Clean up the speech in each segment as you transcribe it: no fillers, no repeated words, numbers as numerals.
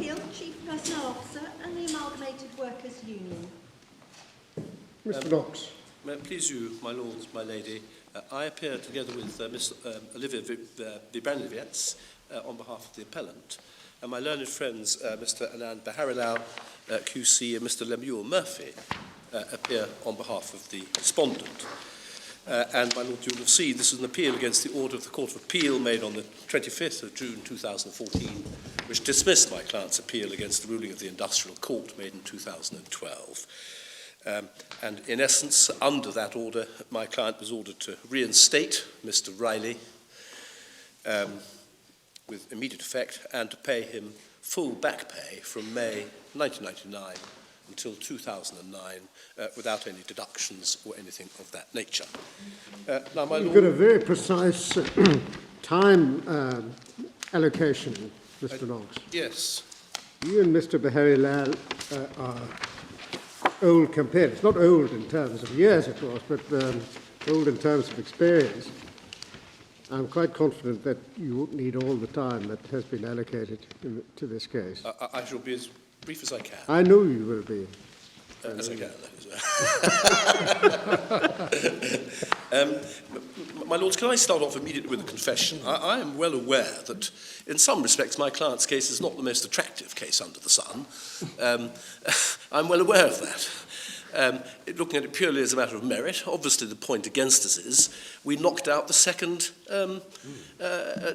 Appeal, Chief Personnel Officer and the Amalgamated Workers' Union. Mr. Knox. May it please you, my lords, my lady, I appear together with Miss Olivia Vibranovic on behalf of the appellant, and my learned friends Mr. Anand Baharilau, QC, and Mr. Lemuel Murphy appear on behalf of the respondent. And my lord, you will see this is an appeal against the order of the Court of Appeal made on the 25th of June 2014, which dismissed my client's appeal against the ruling of the Industrial Court made in 2012. And in essence, under that order, my client was ordered to reinstate Mr. Riley with immediate effect and to pay him full back pay from May 1999 until 2009 without any deductions or anything of that nature. Now, my You've lord, got a very precise time allocation, Mr. Knox. yes. You and Mr. Baharilau are old competitors. Not old in terms of years, of course, but old in terms of experience. I'm quite confident that you won't need all the time that has been allocated to this case. I shall be as brief as I can. I know you will be. As I can, my lords, can I start off immediately with a confession? I am well aware that, in some respects, my client's case is not the most attractive case under the sun. I'm well aware of that. Looking at it purely as a matter of merit, obviously the point against us is we knocked out the second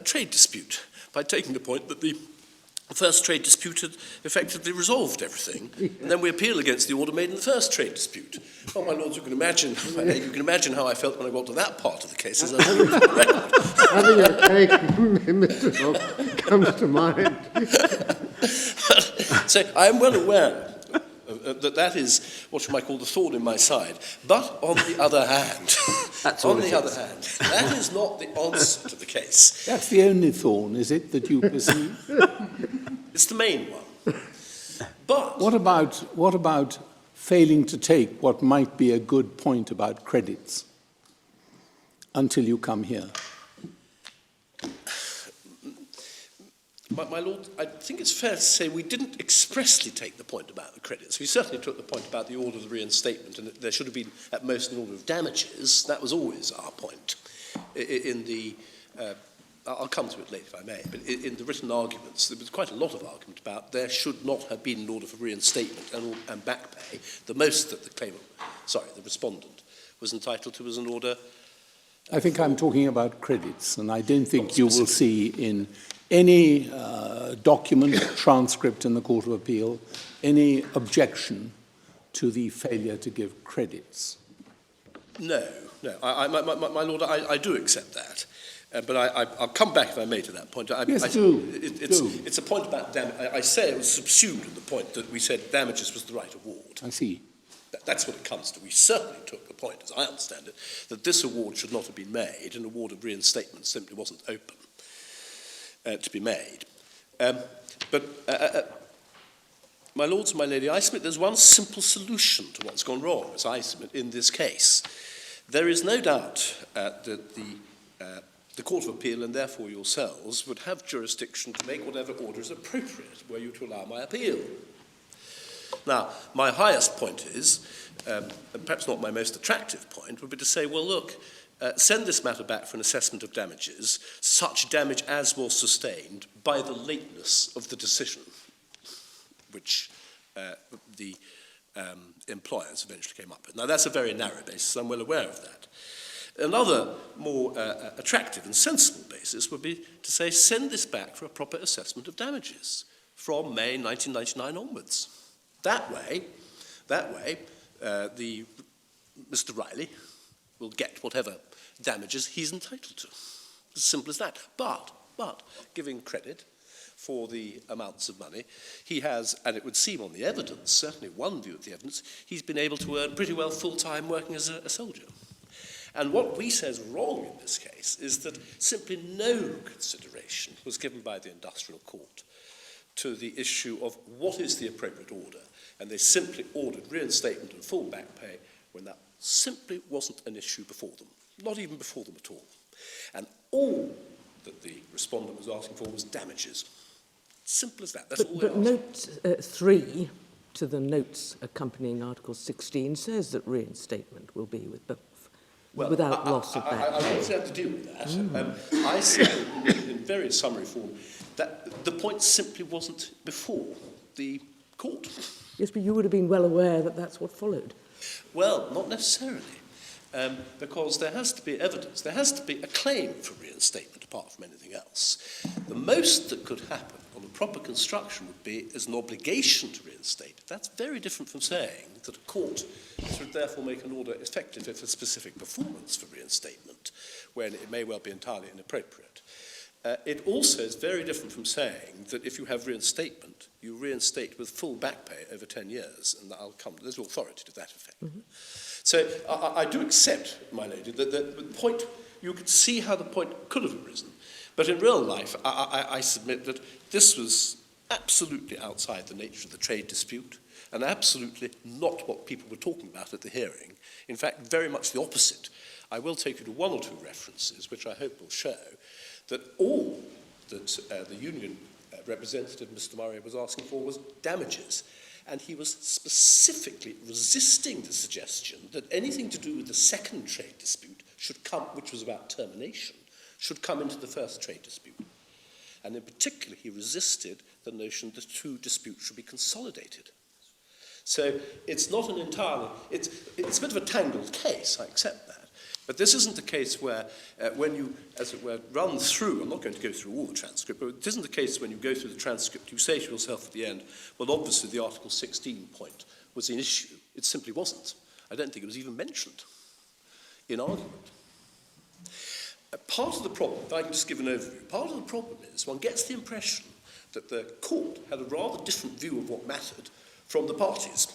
trade dispute by taking the point that the first trade dispute had effectively resolved everything, and then we appeal against the order made in the first trade dispute. Well, my lords, you can imagine how I felt when I got to that part of the case. As Having a cake, Mr. Knox, comes to mind. So I am well aware that is what you might call the thorn in my side. But on the other hand, that is not the answer to the case. That's the only thorn, is it, that you perceive? It's the main one. But What about failing to take what might be a good point about credits until you come here? my lord, I think it's fair to say we didn't expressly take the point about the credits. We certainly took the point about the order of the reinstatement, and that there should have been at most an order of damages. That was always our point. I'll come to it later if I may, but in the written arguments, there was quite a lot of argument about there should not have been an order for reinstatement and back pay. The most that the respondent was entitled to was an order. I think I'm talking about credits, and I don't think you will see in any document, transcript in the Court of Appeal, any objection to the failure to give credits. No. My lord, I do accept that. But I'll come back, if I may, to that point. Do. It's a point about damage. I say it was subsumed in the point that we said damages was the right award. I see. That's what it comes to. We certainly took the point, as I understand it, that this award should not have been made. An award of reinstatement simply wasn't open to be made. My lords and my lady, I submit there's one simple solution to what's gone wrong, as I submit in this case. There is no doubt that the Court of Appeal, and therefore yourselves, would have jurisdiction to make whatever order is appropriate were you to allow my appeal. Now, my highest point is, and perhaps not my most attractive point, would be to say, well, look, send this matter back for an assessment of damages, such damage as was sustained by the lateness of the decision, which the employers eventually came up with. Now, that's a very narrow basis. I'm well aware of that. Another more attractive and sensible basis would be to say, send this back for a proper assessment of damages from May 1999 onwards. That way, Mr. Riley will get whatever damages he's entitled to. As simple as that. But giving credit for the amounts of money, he has, and it would seem on the evidence, certainly one view of the evidence, he's been able to earn pretty well full-time working as a soldier. And what we say is wrong in this case is that simply no consideration was given by the Industrial Court to the issue of what is the appropriate order, and they simply ordered reinstatement and full back pay when that simply wasn't an issue before them, not even before them at all. And all that the respondent was asking for was damages. Simple as that. That's all But we ask. note 3 to the notes accompanying Article 16 says that reinstatement will be with both, without loss of back I pay. won't have to deal with that. I said in very summary form that the point simply wasn't before the court. Yes, but you would have been well aware that that's what followed. Well, not necessarily, because there has to be evidence. There has to be a claim for reinstatement apart from anything else. The most that could happen on a proper construction would be as an obligation to reinstate. That's very different from saying that a court should therefore make an order effective if a specific performance for reinstatement, when it may well be entirely inappropriate. It also is very different from saying that if you have reinstatement, you reinstate with full back pay over 10 years, and there's authority to that effect. Mm-hmm. So I do accept, my lady, that the point, you could see how the point could have arisen, but in real life, I submit that this was absolutely outside the nature of the trade dispute, and absolutely not what people were talking about at the hearing. In fact, very much the opposite. I will take you to one or two references, which I hope will show that all that the union representative, Mr. Murray, was asking for was damages. And he was specifically resisting the suggestion that anything to do with the second trade dispute should come, which was about termination, should come into the first trade dispute. And in particular, he resisted the notion that two disputes should be consolidated. So it's not an entirely, it's a bit of a tangled case, I accept that. But this isn't the case where, when you, as it were, run through, I'm not going to go through all the transcript, but it isn't the case when you go through the transcript, you say to yourself at the end, well, obviously the Article 16 point was an issue. It simply wasn't. I don't think it was even mentioned in argument. Part of the problem, if I can just give an overview, part of the problem is one gets the impression that the court had a rather different view of what mattered from the parties.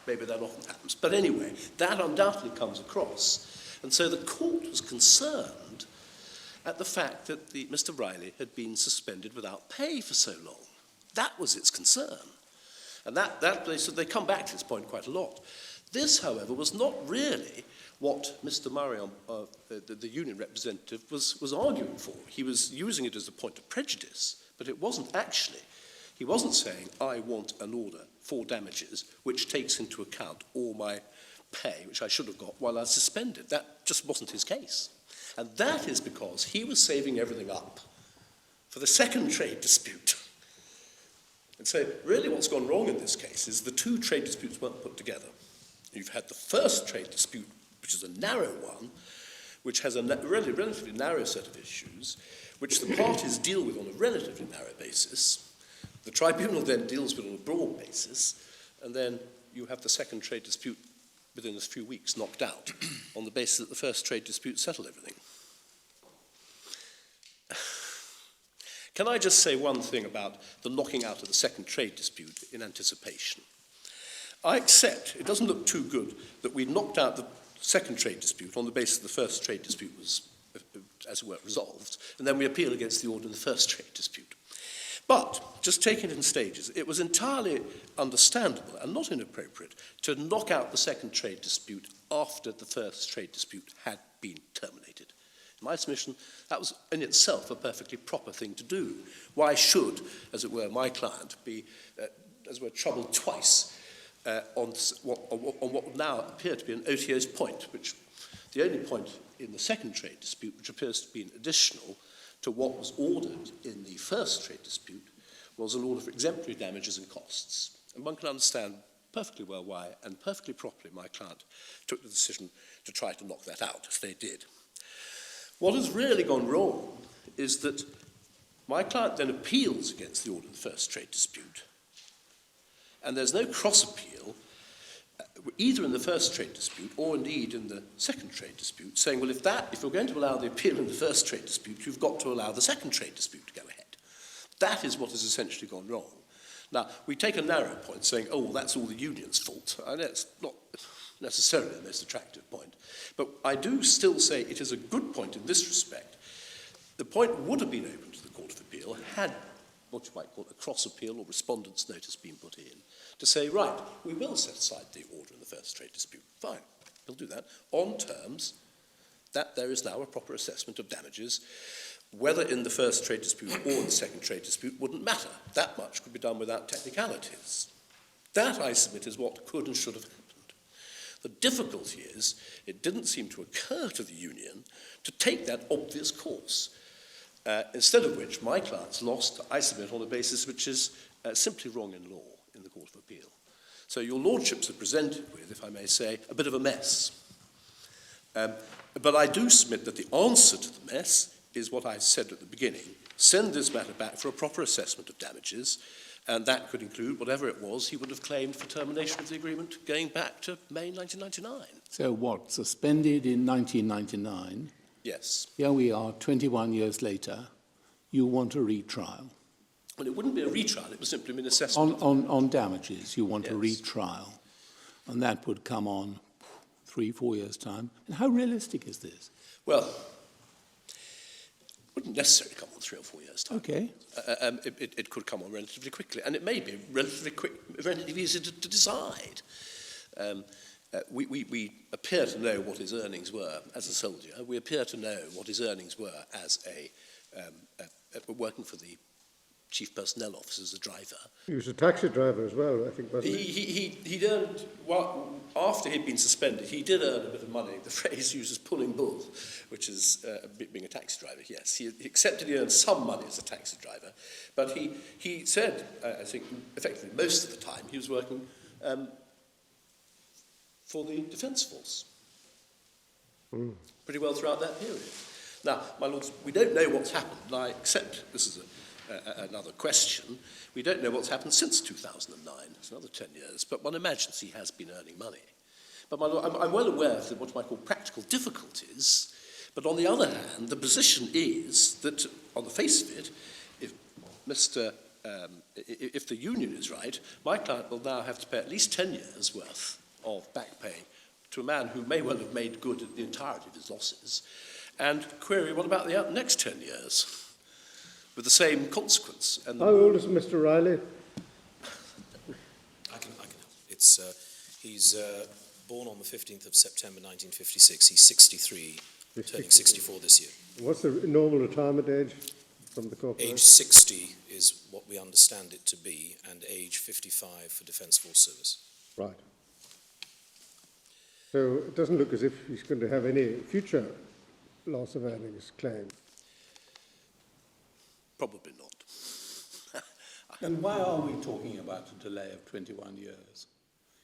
Maybe that often happens. But anyway, that undoubtedly comes across. And so the court was concerned at the fact that Mr. Riley had been suspended without pay for so long. That was its concern. And so they come back to this point quite a lot. This, however, was not really what Mr. Murray, the union representative, was arguing for. He was using it as a point of prejudice, but it wasn't actually. He wasn't saying, I want an order for damages which takes into account all my pay, which I should have got while I was suspended. That just wasn't his case. And that is because he was saving everything up for the second trade dispute. And so really what's gone wrong in this case is the two trade disputes weren't put together. You've had the first trade dispute, which is a narrow one, which has a relatively narrow set of issues, which the parties deal with on a relatively narrow basis. The tribunal then deals with it on a broad basis, and then you have the second trade dispute within a few weeks knocked out on the basis that the first trade dispute settled everything. Can I just say one thing about the knocking out of the second trade dispute in anticipation? I accept, it doesn't look too good, that we knocked out the second trade dispute on the basis that the first trade dispute was, as it were, resolved, and then we appeal against the order in the first trade dispute. But, just taking it in stages, it was entirely understandable and not inappropriate to knock out the second trade dispute after the first trade dispute had been terminated. In my submission, that was in itself a perfectly proper thing to do. Why should, as it were, my client be, as it were, troubled twice on what would now appear to be an OTO's point, which the only point in the second trade dispute, which appears to be an additional to what was ordered in the first trade dispute, was an order for exemplary damages and costs. And one can understand perfectly well why, and perfectly properly, my client took the decision to try to knock that out, as they did. What has really gone wrong is that my client then appeals against the order in the first trade dispute, and there's no cross-appeal, either in the first trade dispute or indeed in the second trade dispute, saying, well, if you're going to allow the appeal in the first trade dispute, you've got to allow the second trade dispute to go ahead. That is what has essentially gone wrong. Now, we take a narrow point saying, oh, well, that's all the union's fault. I know it's not necessarily the most attractive point, but I do still say it is a good point in this respect. The point would have been open to the Court of Appeal had what you might call a cross-appeal or respondent's notice been put in, to say, right, we will set aside the order in the first trade dispute. Fine, we'll do that, on terms that there is now a proper assessment of damages, whether in the first trade dispute or in the second trade dispute wouldn't matter. That much could be done without technicalities. That, I submit, is what could and should have happened. The difficulty is it didn't seem to occur to the union to take that obvious course, instead of which my clients lost, I submit, on a basis which is simply wrong in law in the Court of Appeal. So your lordships are presented with, if I may say, a bit of a mess. But I do submit that the answer to the mess is what I said at the beginning. Send this matter back for a proper assessment of damages, and that could include whatever it was he would have claimed for termination of the agreement going back to May 1999. So what, suspended in 1999? Yes. Here we are, 21 years later, you want a retrial. Well, it wouldn't be a retrial, it would simply be an assessment. On damages, you want a Yes. retrial, and that would come on 3-4 years' time. And how realistic is this? Well, it wouldn't necessarily come on 3 or 4 years' time. Okay. It could come on relatively quickly, and it may be relatively easy to decide. We appear to know what his earnings were as a soldier. We appear to know what his earnings were as working for the chief personnel officer as a driver. He was a taxi driver as well, I think, wasn't he? He'd earned, well, after he'd been suspended, he did earn a bit of money. The phrase used is pulling bull, which is being a taxi driver, yes. He accepted he earned some money as a taxi driver, but he said, I think, effectively most of the time, he was working for the Defence Force. Pretty well throughout that period. Now, my lords, we don't know what's happened, and I accept this is another question. We don't know what's happened since 2009. It's another 10 years, but one imagines he has been earning money. But my lord, I'm well aware of what I call practical difficulties, but on the other hand, the position is that, on the face of it, if the union is right, my client will now have to pay at least 10 years' worth of back pay to a man who may well have made good the entirety of his losses. And query, what about the next 10 years? With the same consequence. And How old is Mr. Riley? I can help. He's born on the 15th of September 1956. He's 63, turning 64 this year. What's the normal retirement age from the corporation? Age 60 is what we understand it to be, and age 55 for Defence Force service. Right. So it doesn't look as if he's going to have any future loss of earnings claim. probably not. And why are we talking about a delay of 21 years?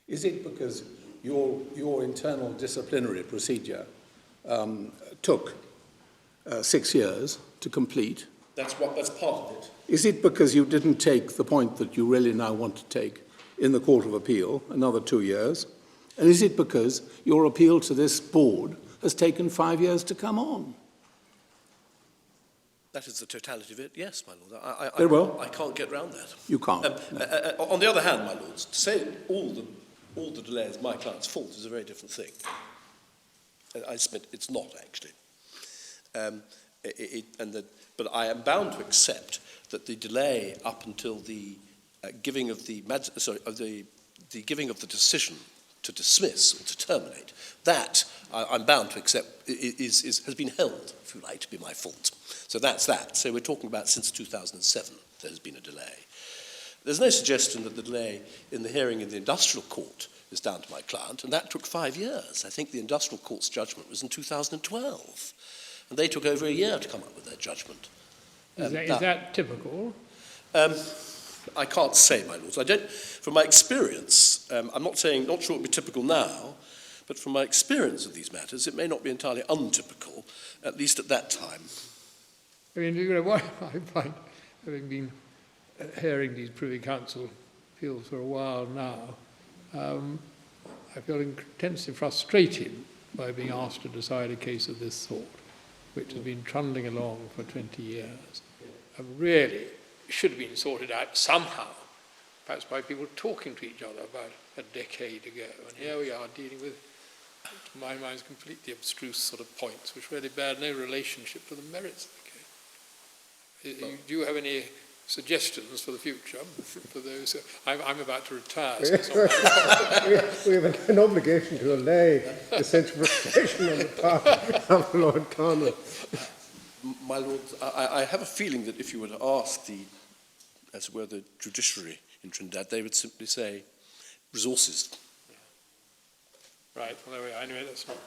Is it because your internal disciplinary procedure took 6 years to complete? That's part of it. Is it because you didn't take the point that you really now want to take in the Court of Appeal, another 2 years? And is it because your appeal to this board has taken 5 years to come on? That is the totality of it, yes, my lord. Very well. I can't get round that. You can't. On the other hand, my lords, to say all the delay is my client's fault is a very different thing. I submit it's not, actually. But I am bound to accept that the delay up until the giving of the giving of the decision to dismiss or to terminate, that I'm bound to accept has been held, if you like, to be my fault. So that's that. So we're talking about since 2007 there has been a delay. There's no suggestion that the delay in the hearing in the industrial court is down to my client, and that took 5 years. I think the industrial court's judgment was in 2012, and they took over a year to come up with their judgment. Is that typical? I can't say, my lords. I don't. From my experience, I'm not sure it would be typical now, but from my experience of these matters, it may not be entirely untypical, at least at that time. I mean, what I find, having been hearing these Privy Council appeals for a while now, I feel intensely frustrated by being asked to decide a case of this sort, which has been trundling along for 20 years. And really should have been sorted out somehow, perhaps by people talking to each other about a decade ago. And here we are dealing with, to my mind, completely abstruse sort of points, which really bear no relationship to the merits of the case. Do you have any suggestions for the future for those? I'm about to retire. So it's not we have an obligation to allay the sense of frustration on the part of Lord Connell. My Lord, I have a feeling that if you were to ask the, as it were, the judiciary in Trinidad, they would simply say resources. Right, well, there we are. Anyway, that's not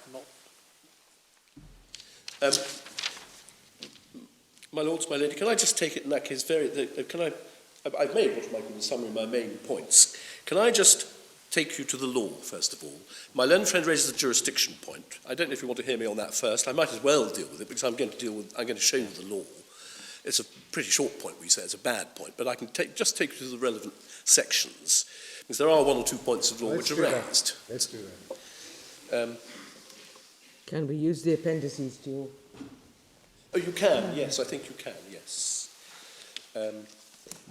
My Lords, my Lady, can I just take it in that case I've made what I might call a summary of my main points. Can I just take you to the law, first of all? My learned friend raises the jurisdiction point. I don't know if you want to hear me on that first. I might as well deal with it because I'm going to show you the law. It's a pretty short point, we say. It's a bad point, but I can just take you to the relevant sections because there are one or two points of law which are raised. Let's do that. Can we use the appendices to your... Oh, you can, yes, I think you can, yes.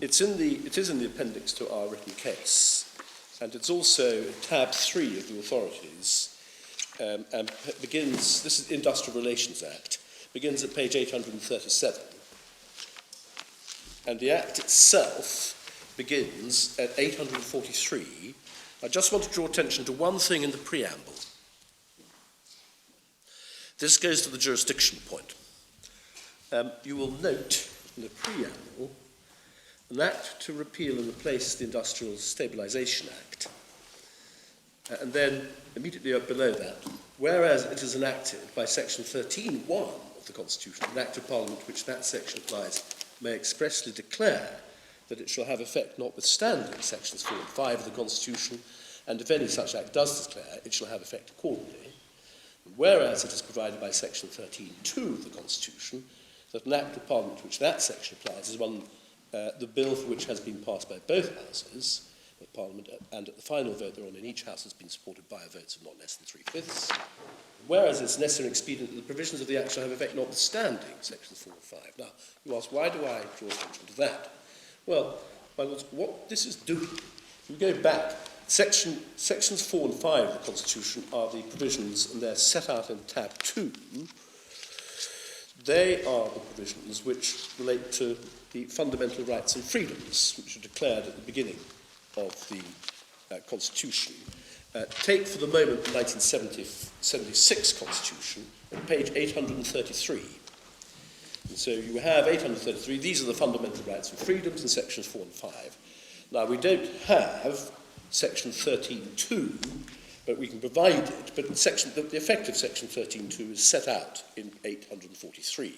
It is in the appendix to our written case, and it's also tab 3 of the authorities, and begins, this is the Industrial Relations Act, begins at page 837. And the Act itself begins at 843. I just want to draw attention to one thing in the preamble. This goes to the jurisdiction point. You will note in the preamble an act to repeal and replace the Industrial Stabilisation Act. And then immediately below that, whereas it is enacted by section 13.1 of the Constitution, an Act of Parliament which that section applies may expressly declare that it shall have effect notwithstanding sections 4 and 5 of the Constitution, and if any such act does declare, it shall have effect accordingly. And whereas it is provided by section 13.2 of the Constitution that an Act of Parliament which that section applies is one, the bill for which has been passed by both houses of Parliament, and at the final vote thereon in each house has been supported by a vote of not less than 3/5. Whereas it's necessary and expedient that the provisions of the Act shall have effect notwithstanding sections 4 and 5. Now, you ask, why do I draw attention to that? Well, my lords, what this is doing, if we go back, sections 4 and 5 of the Constitution are the provisions, and they're set out in tab 2. They are the provisions which relate to the fundamental rights and freedoms, which are declared at the beginning of the Constitution. Take for the moment the 1976 Constitution at page 833. And so you have 833, these are the fundamental rights and freedoms in sections 4 and 5. Now, we don't have section 13.2, but we can provide it, but the effect of section 13.2 is set out in 843.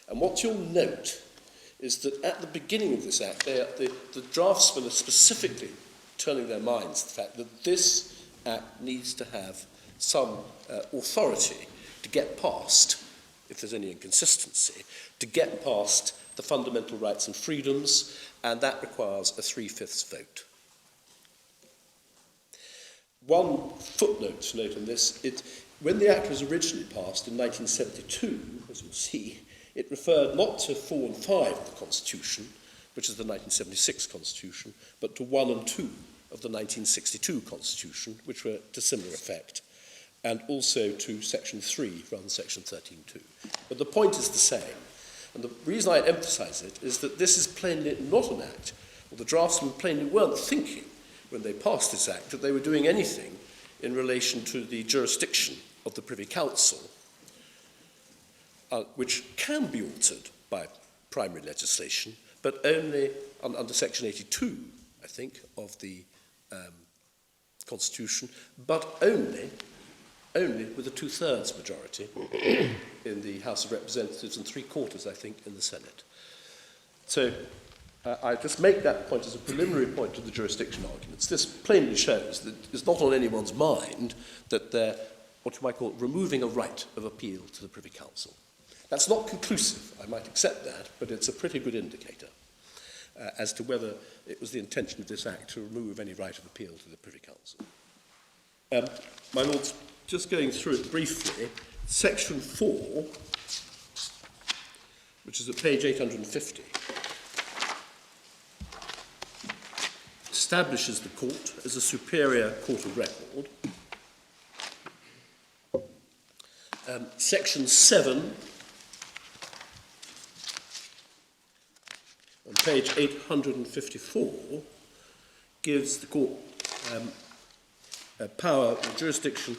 And what you'll note is that at the beginning of this Act, the draftsmen are specifically turning their minds to the fact that this Act needs to have some authority to get past, if there's any inconsistency, to get past the fundamental rights and freedoms, and that requires a 3/5 vote. One footnote to note on this, when the Act was originally passed in 1972, as you'll see, it referred not to 4 and 5 of the Constitution, which is the 1976 Constitution, but to 1 and 2 of the 1962 Constitution, which were to similar effect, and also to section 3 rather than section 13.2. But the point is the same. And the reason I emphasise it is that this is plainly not an Act, or the draftsmen plainly weren't thinking when they passed this Act that they were doing anything in relation to the jurisdiction of the Privy Council, which can be altered by primary legislation, but only under section 82, I think, of the Constitution, but only with a 2/3 majority in the House of Representatives and 3/4, I think, in the Senate. So I just make that point as a preliminary point to the jurisdiction arguments. This plainly shows that it's not on anyone's mind that they're, what you might call, removing a right of appeal to the Privy Council. That's not conclusive, I might accept that, but it's a pretty good indicator as to whether it was the intention of this Act to remove any right of appeal to the Privy Council. My Lords, just going through it briefly, section 4, which is at page 850, establishes the court as a superior court of record. Section 7, on page 854, gives the court power or jurisdiction,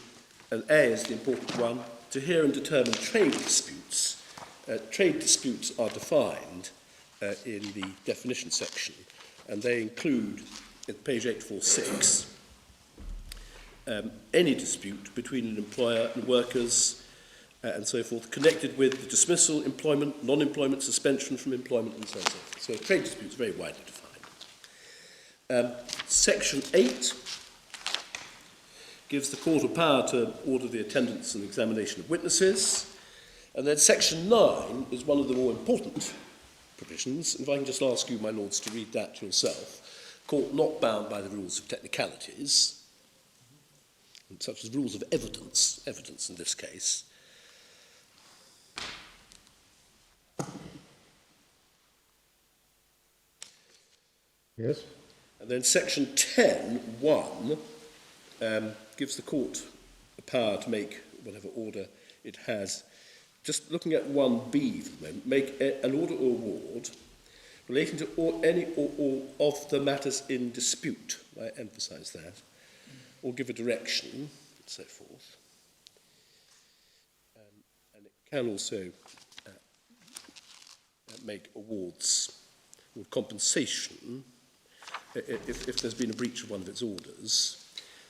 and A is the important one, to hear and determine trade disputes trade disputes are defined in the definition section, and they include, at page 846, any dispute between an employer and workers and so forth, connected with the dismissal, employment, non-employment, suspension from employment, and so on. So trade disputes are very widely defined. Section 8 gives the court a power to order the attendance and examination of witnesses. And then Section 9 is one of the more important provisions. If I can just ask you, my lords, to read that yourself. Court not bound by the rules of technicalities, such as rules of evidence in this case. Yes. And then Section 10(1) gives the court the power to make whatever order it has. Just looking at 1b for the moment, make an order or award relating to any or all of the matters in dispute. I emphasise that. Or give a direction, and so forth. And it can also make awards or compensation if there's been a breach of one of its orders.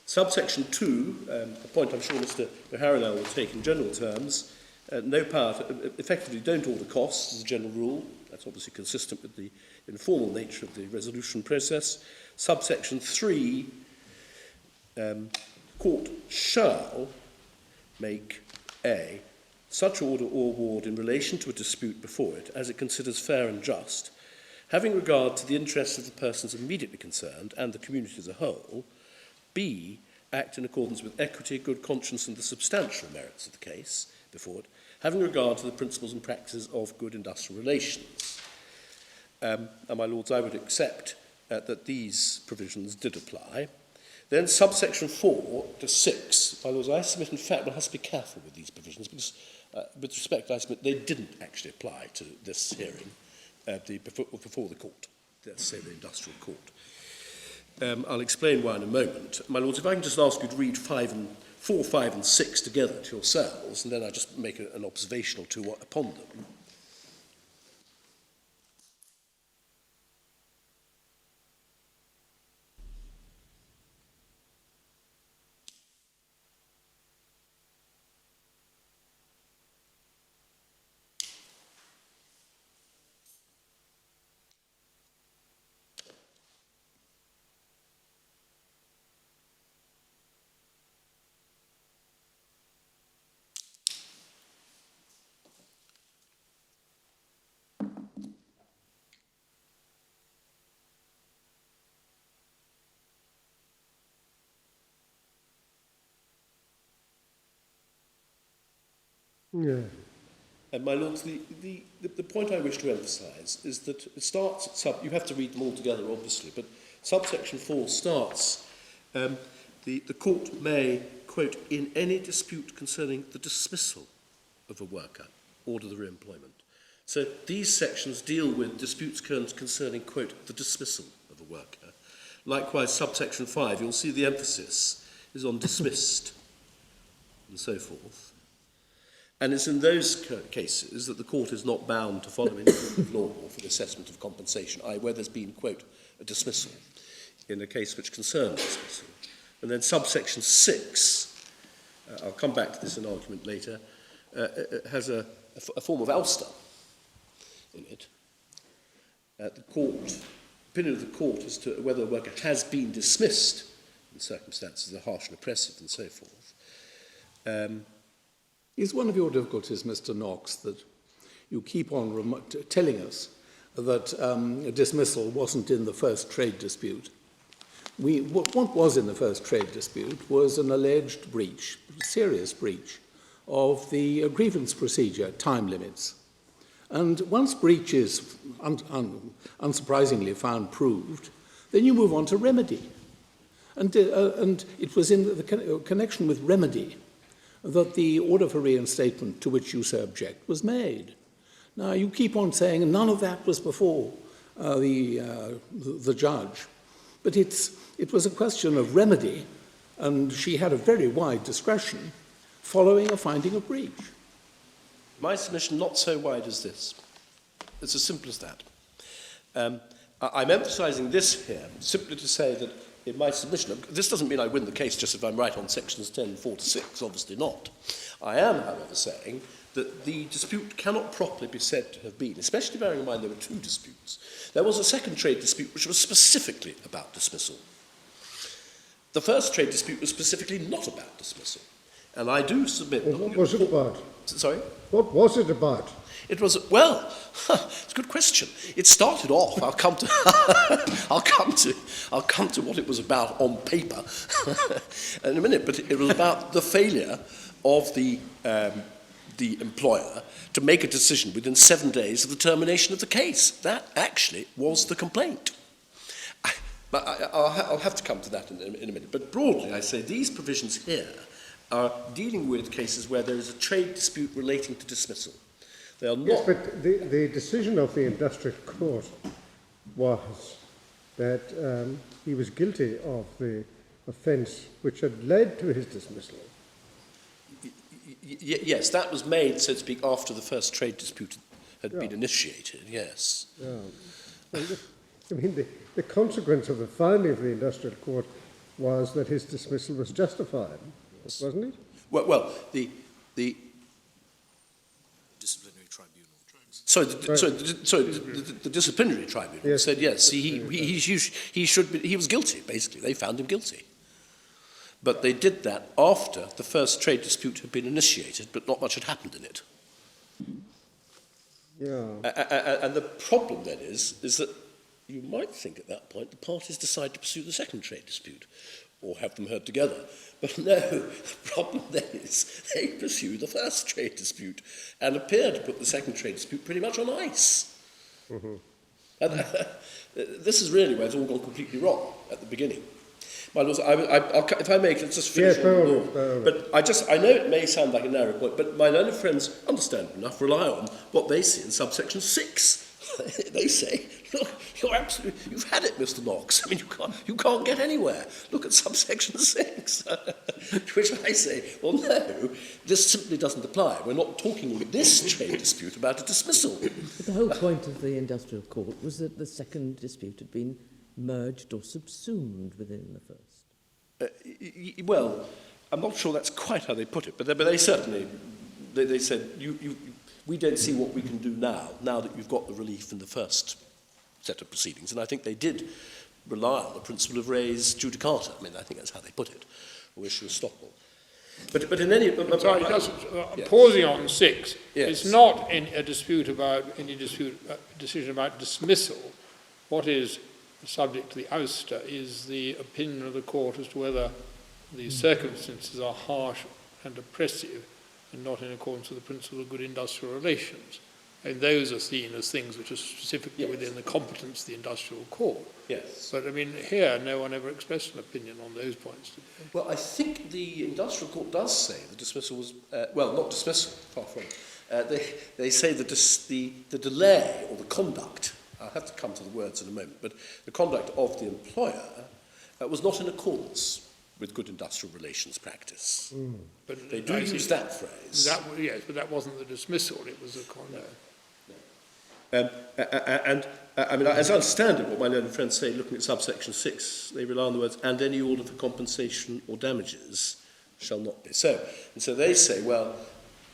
Subsection 2, a point I'm sure Mr. Harrell will take in general terms, no power to, effectively don't order costs as a general rule. That's obviously consistent with the informal nature of the resolution process. Subsection 3, court shall make such order or award in relation to a dispute before it as it considers fair and just, having regard to the interests of the persons immediately concerned and the community as a whole. B, act in accordance with equity, good conscience and the substantial merits of the case before it, having regard to the principles and practices of good industrial relations. And my lords, I would accept that these provisions did apply. Then subsection 4 to 6, my lords, I submit in fact one has to be careful with these provisions because with respect I submit they didn't actually apply to this hearing before the court, let's say the industrial court. I'll explain why in a moment. My lords, if I can just ask you to read 4, 5 and 6 together to yourselves, and then I'll just make an observation or two upon them. Yeah. And my lords, the point I wish to emphasise is that it starts at you have to read them all together, obviously, but subsection 4 starts, the court may, quote, in any dispute concerning the dismissal of a worker, order the re-employment. So these sections deal with disputes concerning, quote, the dismissal of a worker. Likewise, subsection 5, you'll see the emphasis is on dismissed and so forth. And it's in those cases that the court is not bound to follow any rule of law for the assessment of compensation, i.e. where there's been, quote, a dismissal in a case which concerns dismissal. And then subsection 6, I'll come back to this in argument later, has a form of ouster in it. The opinion of the court as to whether a worker has been dismissed in circumstances that are harsh and oppressive and so forth. Is one of your difficulties, Mr. Knox, that you keep on telling us that dismissal wasn't in the first trade dispute? What was in the first trade dispute was an alleged breach, serious breach, of the grievance procedure, time limits. And once breach is unsurprisingly found proved, then you move on to remedy. And it was in the connection with remedy that the order for reinstatement to which you so object was made. Now, you keep on saying none of that was before the judge, but it was a question of remedy, and she had a very wide discretion following a finding of breach. My submission not so wide as this. It's as simple as that. I'm emphasising this here simply to say that in my submission, this doesn't mean I win the case just if I'm right on sections 10, 4 to 6, obviously not. I am, however, saying that the dispute cannot properly be said to have been, especially bearing in mind there were two disputes. There was a second trade dispute which was specifically about dismissal. The first trade dispute was specifically not about dismissal. And I do submit... Well, what was it about? Sorry? What was it about? It was, well, it's a good question. It started off, I'll come to what it was about on paper in a minute, but it was about the failure of the employer to make a decision within 7 days of the termination of the case. That actually was the complaint. I'll have to come to that in a minute, but broadly I say these provisions here are dealing with cases where there is a trade dispute relating to dismissal. They are not... Yes, but the decision of the industrial court was that he was guilty of the offence which had led to his dismissal. Yes, that was made, so to speak, after the first trade dispute had been initiated, yes. Yeah. I mean, the consequence of the finding of the industrial court was that his dismissal was justified, wasn't it? Well, the Disciplinary tribunal. the disciplinary tribunal said yes, he should be, he was guilty, basically. They found him guilty. But they did that after the first trade dispute had been initiated, but not much had happened in it. Yeah. And the problem then is that you might think at that point the parties decide to pursue the second trade dispute or have them heard together. But no, the problem then is they pursue the first trade dispute and appear to put the second trade dispute pretty much on ice. Mm-hmm. And this is really where it's all gone completely wrong at the beginning. My lords, if I may, let's just finish on the law. But I know it may sound like a narrow point, but my learned friends, understandable enough, rely on what they see in subsection 6. They say, look, you've had it, Mr. Knox. I mean, you can't get anywhere. Look at subsection 6. To which I say, well, no, this simply doesn't apply. We're not talking in this trade dispute about a dismissal. But the whole point of the industrial court was that the second dispute had been merged or subsumed within the first. Well, I'm not sure that's quite how they put it, but they certainly, they said, we don't see what we can do now that you've got the relief in the first set of proceedings. And I think they did rely on the principle of res judicata. I mean, I think that's how they put it, or issue estoppel. But in any... Sorry, pausing on 6, yes. It's not a dispute about any decision about dismissal. What is subject to the ouster is the opinion of the court as to whether the circumstances are harsh and oppressive and not in accordance with the principle of good industrial relations. And those are seen as things which are specifically within the competence of the industrial court. Yes. But, I mean, here, no one ever expressed an opinion on those points today. Well, I think the industrial court does say the dismissal was... well, not dismissal, far from it. They say that the delay or the conduct... I'll have to come to the words in a moment, but the conduct of the employer was not in accordance with good industrial relations practice. Mm. But they do use that phrase. Yes, but that wasn't the dismissal, it was the conduct. And I mean, as I understand it, what my learned friends say, looking at subsection 6, they rely on the words, and any order for compensation or damages shall not be so. And so they say, well,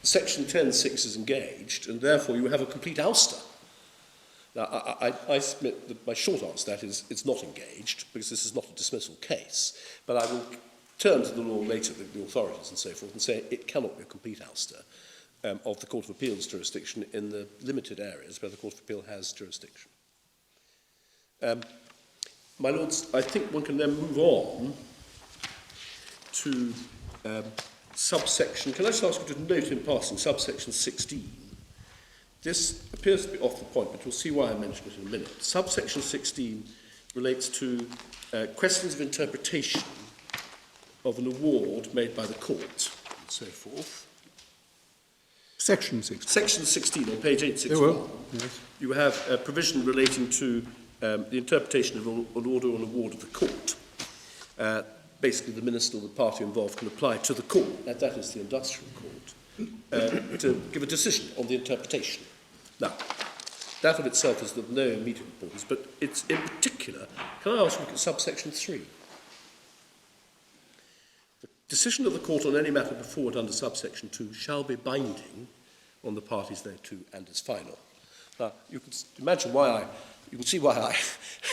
section 10.6 is engaged, and therefore you have a complete ouster. Now, I submit that my short answer to that is it's not engaged, because this is not a dismissal case. But I will turn to the law later, the authorities and so forth, and say it cannot be a complete ouster of the Court of Appeal's jurisdiction in the limited areas where the Court of Appeal has jurisdiction. My lords, I think one can then move on to subsection... Can I just ask you to note in passing subsection 16? This appears to be off the point, but you'll see why I mention it in a minute. Subsection 16 relates to questions of interpretation of an award made by the court, and so forth. Section 16. Section 16 on page 861. Yes. You have a provision relating to the interpretation of an order on award of the court. Basically, the minister or the party involved can apply to the court. That is the industrial court. to give a decision on the interpretation. Now, that of itself is of no immediate importance, but it's in particular, can I ask you to look at subsection 3? The decision of the court on any matter before it under subsection 2 shall be binding on the parties thereto and is final. Now, you can imagine you can see why I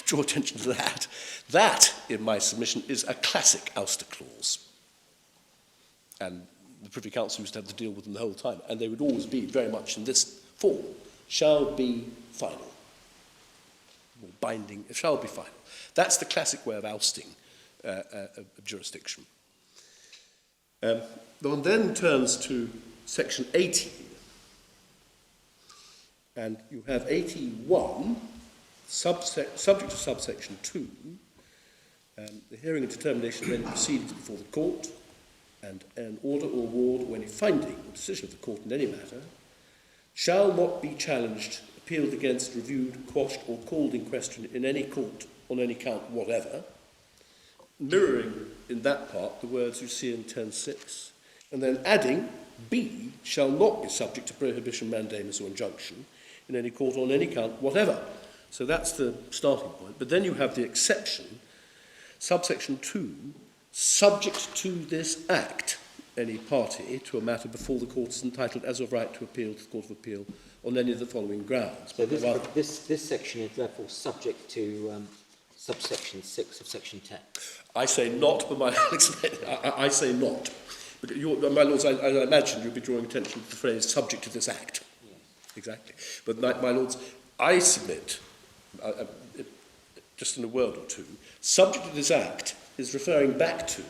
draw attention to that. That, in my submission, is a classic ouster clause. And the Privy Council used to have to deal with them the whole time, and they would always be very much in this form. Shall be final. Or binding, it shall be final. That's the classic way of ousting a jurisdiction. One then turns to section 18. And you have 81, subject to subsection 2, the hearing and determination of any proceedings before the court, and an order or award or any finding or decision of the court in any matter, shall not be challenged, appealed against, reviewed, quashed, or called in question in any court on any count whatever, mirroring in that part the words you see in 10.6, and then adding, B, shall not be subject to prohibition, mandamus, or injunction in any court on any count whatever. So that's the starting point. But then you have the exception, subsection 2, subject to this act, any party to a matter before the court is entitled as of right to appeal to the Court of Appeal on any of the following grounds. So this section is therefore subject to subsection 6 of section 10. I say not, but I say not. But my lords, I imagine you'll be drawing attention to the phrase subject to this act. Yes. Exactly. But my lords, I submit, just in a word or two, subject to this act is referring back to,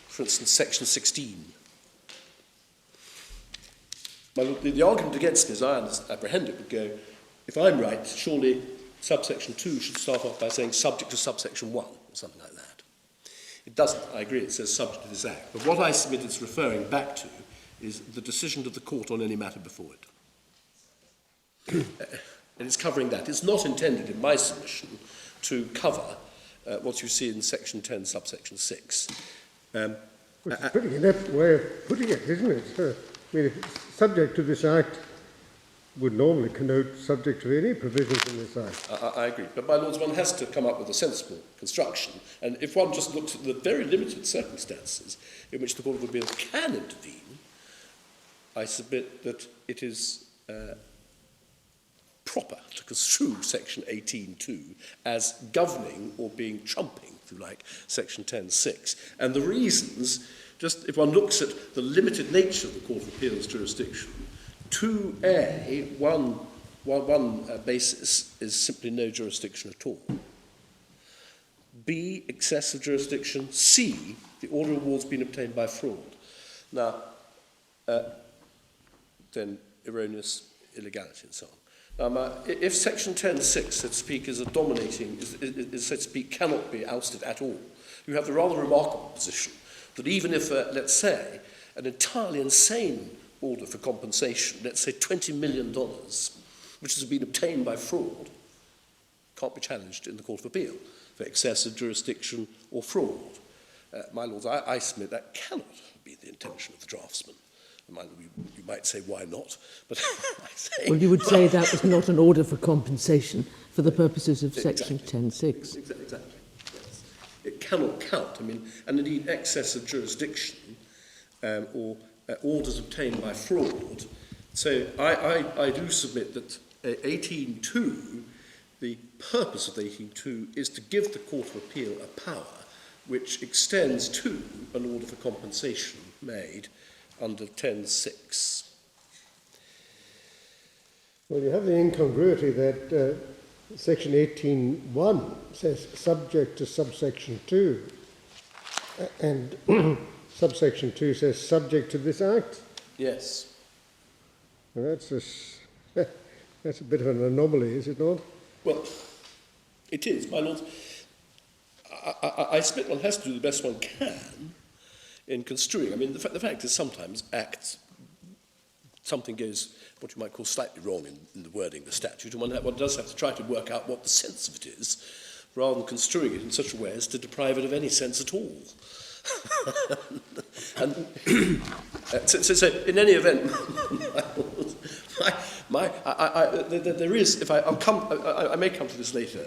for instance, section 16. The argument against this, I apprehend it, would go, if I'm right, surely subsection 2 should start off by saying subject to subsection 1, or something like that. It doesn't, I agree, it says subject to this act. But what I submit it's referring back to is the decision of the court on any matter before it. And it's covering that. It's not intended, in my submission, to cover what you see in section 10, subsection 6. Which is a pretty inept way of putting it, isn't it? I mean, subject to this act would normally connote subject to any provisions in this act. I agree. But, my lords, one has to come up with a sensible construction. And if one just looks at the very limited circumstances in which the Court of Appeal can intervene, I submit that it is proper to construe section 18.2 as governing or being trumping, if you like, section 10.6. And the reasons, just if one looks at the limited nature of the Court of Appeal's jurisdiction, 2A, one basis is simply no jurisdiction at all. B, excessive jurisdiction. C, the order of award's been obtained by fraud. Now, then erroneous illegality and so on. Now, if section 10.6, so to speak, is a dominating, is so to speak, cannot be ousted at all, you have the rather remarkable position that even if, let's say, an entirely insane order for compensation, let's say $20 million, which has been obtained by fraud, can't be challenged in the Court of Appeal for excessive jurisdiction or fraud. My lords, I submit that cannot be the intention of the draftsman. You might say, why not? But I say... Well, you would say that was not an order for compensation for the purposes of section 10.6. Exactly, yes. It cannot count. I mean, and indeed, excess of jurisdiction or orders obtained by fraud. So I do submit that 18.2, the purpose of 18.2 is to give the Court of Appeal a power which extends to an order for compensation made under 10.6. Well, you have the incongruity that section 18.1 says subject to subsection 2, and subsection 2 says subject to this act. Yes. Well, that's a bit of an anomaly, is it not? Well, it is, my lords. I submit one has to do the best one can in construing. I mean, the fact is sometimes something goes, what you might call slightly wrong in the wording of the statute, and one does have to try to work out what the sense of it is, rather than construing it in such a way as to deprive it of any sense at all. And so in any event, there is, I may come to this later,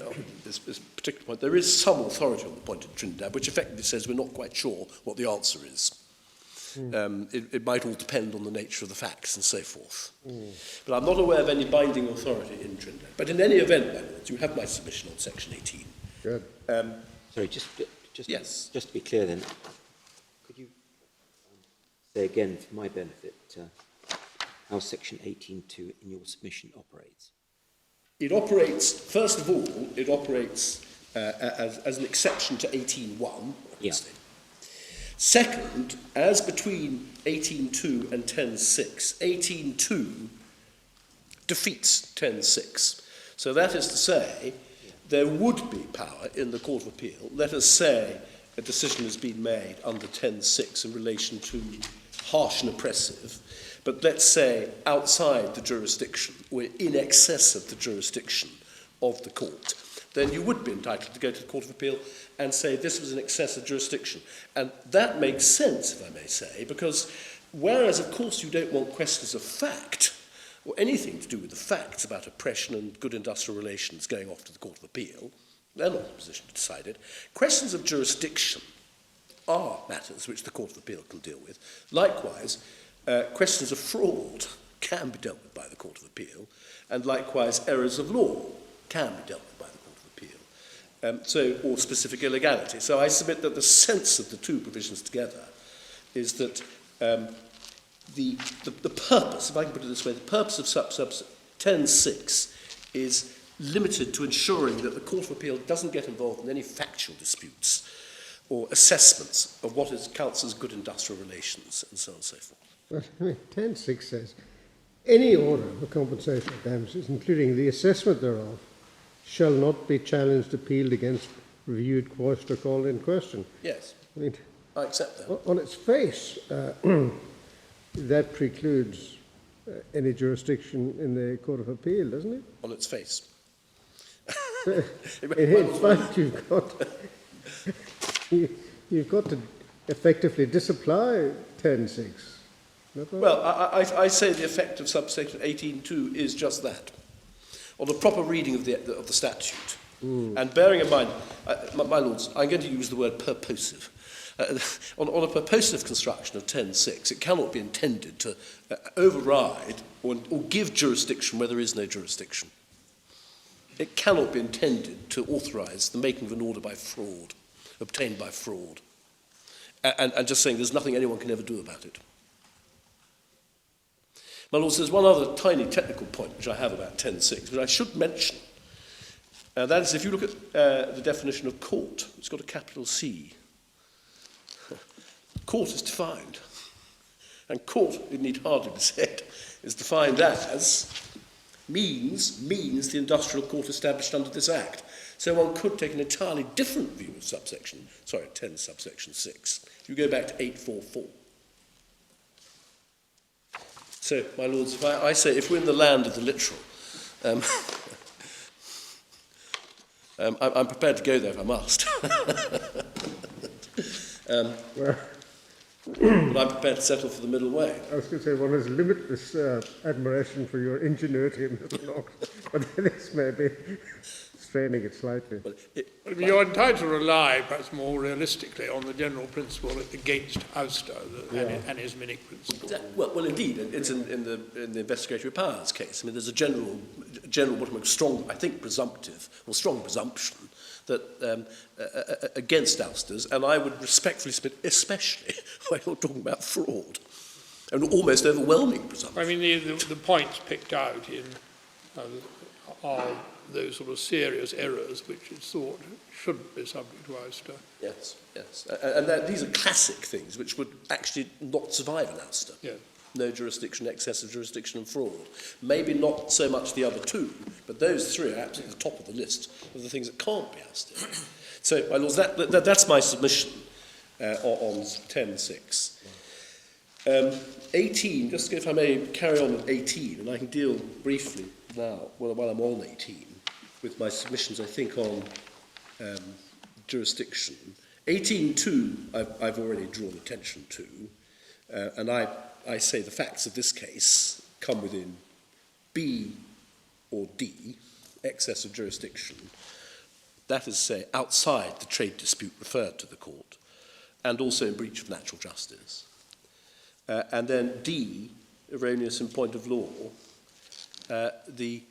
this particular point, there is some authority on the point of Trinidad, which effectively says we're not quite sure what the answer is. It might all depend on the nature of the facts and so forth. But I'm not aware of any binding authority in Trinidad. But in any event, my lords, you have my submission on section 18. Good. Sorry, Yes. just to be clear then, could you say again, for my benefit, how section 18.2 in your submission operates? It operates, first of all, it operates as an exception to 18.1, obviously. Second, as between 18.2 and 10.6, 18.2 defeats 10.6. So that is to say, there would be power in the Court of Appeal. Let us say a decision has been made under 10.6 in relation to harsh and oppressive, but let's say outside the jurisdiction, or in excess of the jurisdiction of the court, then you would be entitled to go to the Court of Appeal and say this was an excessive jurisdiction. And that makes sense, if I may say, because whereas, of course, you don't want questions of fact, or anything to do with the facts about oppression and good industrial relations going off to the Court of Appeal, they're not in a position to decide it. Questions of jurisdiction are matters which the Court of Appeal can deal with. Likewise, questions of fraud can be dealt with by the Court of Appeal, and likewise errors of law can be dealt with by the Court of Appeal, or specific illegality. So I submit that the sense of the two provisions together is that the purpose, if I can put it this way, the purpose of sub 10.6 is limited to ensuring that the Court of Appeal doesn't get involved in any factual disputes or assessments of what counts as good industrial relations and so on and so forth. Well, I mean, 10.6 says, any order for compensation of damages, including the assessment thereof, shall not be challenged, appealed against, reviewed, quashed, or called in question. Yes, I mean, I accept that. on its face, that precludes any jurisdiction in the Court of Appeal, doesn't it? On its face. In fact, you've got to effectively disapply 10.6. Well, I say the effect of subsection 18.2 is just that, or the proper reading of the statute. And bearing in mind, my lords, I'm going to use the word purposive. On a purposive construction of 10.6, it cannot be intended to override or give jurisdiction where there is no jurisdiction. It cannot be intended to authorise the making of an order by fraud, obtained by fraud, and just saying there's nothing anyone can ever do about it. My lords, there's one other tiny technical point which I have about 10.6, which I should mention. That is, if you look at the definition of court, it's got a capital C. Court is defined. And court, it need hardly be said, is defined as means the industrial court established under this Act. So one could take an entirely different view of 10 subsection 6. If you go back to 844. So, my lords, if I say, if we're in the land of the literal, I'm prepared to go there if I must. But I'm prepared to settle for the middle way. I was going to say one has limitless admiration for your ingenuity, Mr. Knox, but this may be straining it slightly. Well, you're entitled to rely, perhaps more realistically, on the general principle against ouster and his minic principle. Well, indeed, it's in the investigatory powers case. I mean, there's a general, strong, I think, strong presumption that against ousters, and I would respectfully submit, especially when you're talking about fraud, an almost overwhelming presumption. I mean, the points picked out in are those sort of serious errors which is thought shouldn't be subject to ouster. Yes, yes. And these are classic things which would actually not survive an ouster. Yes. No jurisdiction, excessive jurisdiction and fraud. Maybe not so much the other two, but those three are absolutely at the top of the list of the things that can't be ousted. So, my lords, that's my submission on 10.6. 18, just if I may carry on with 18, and I can deal briefly now, while I'm on 18, with my submissions, I think, on jurisdiction. 18.2 I've already drawn attention to, and I say the facts of this case come within B or D, excess of jurisdiction, that is to say, outside the trade dispute referred to the court, and also in breach of natural justice. And then D, erroneous in point of law, the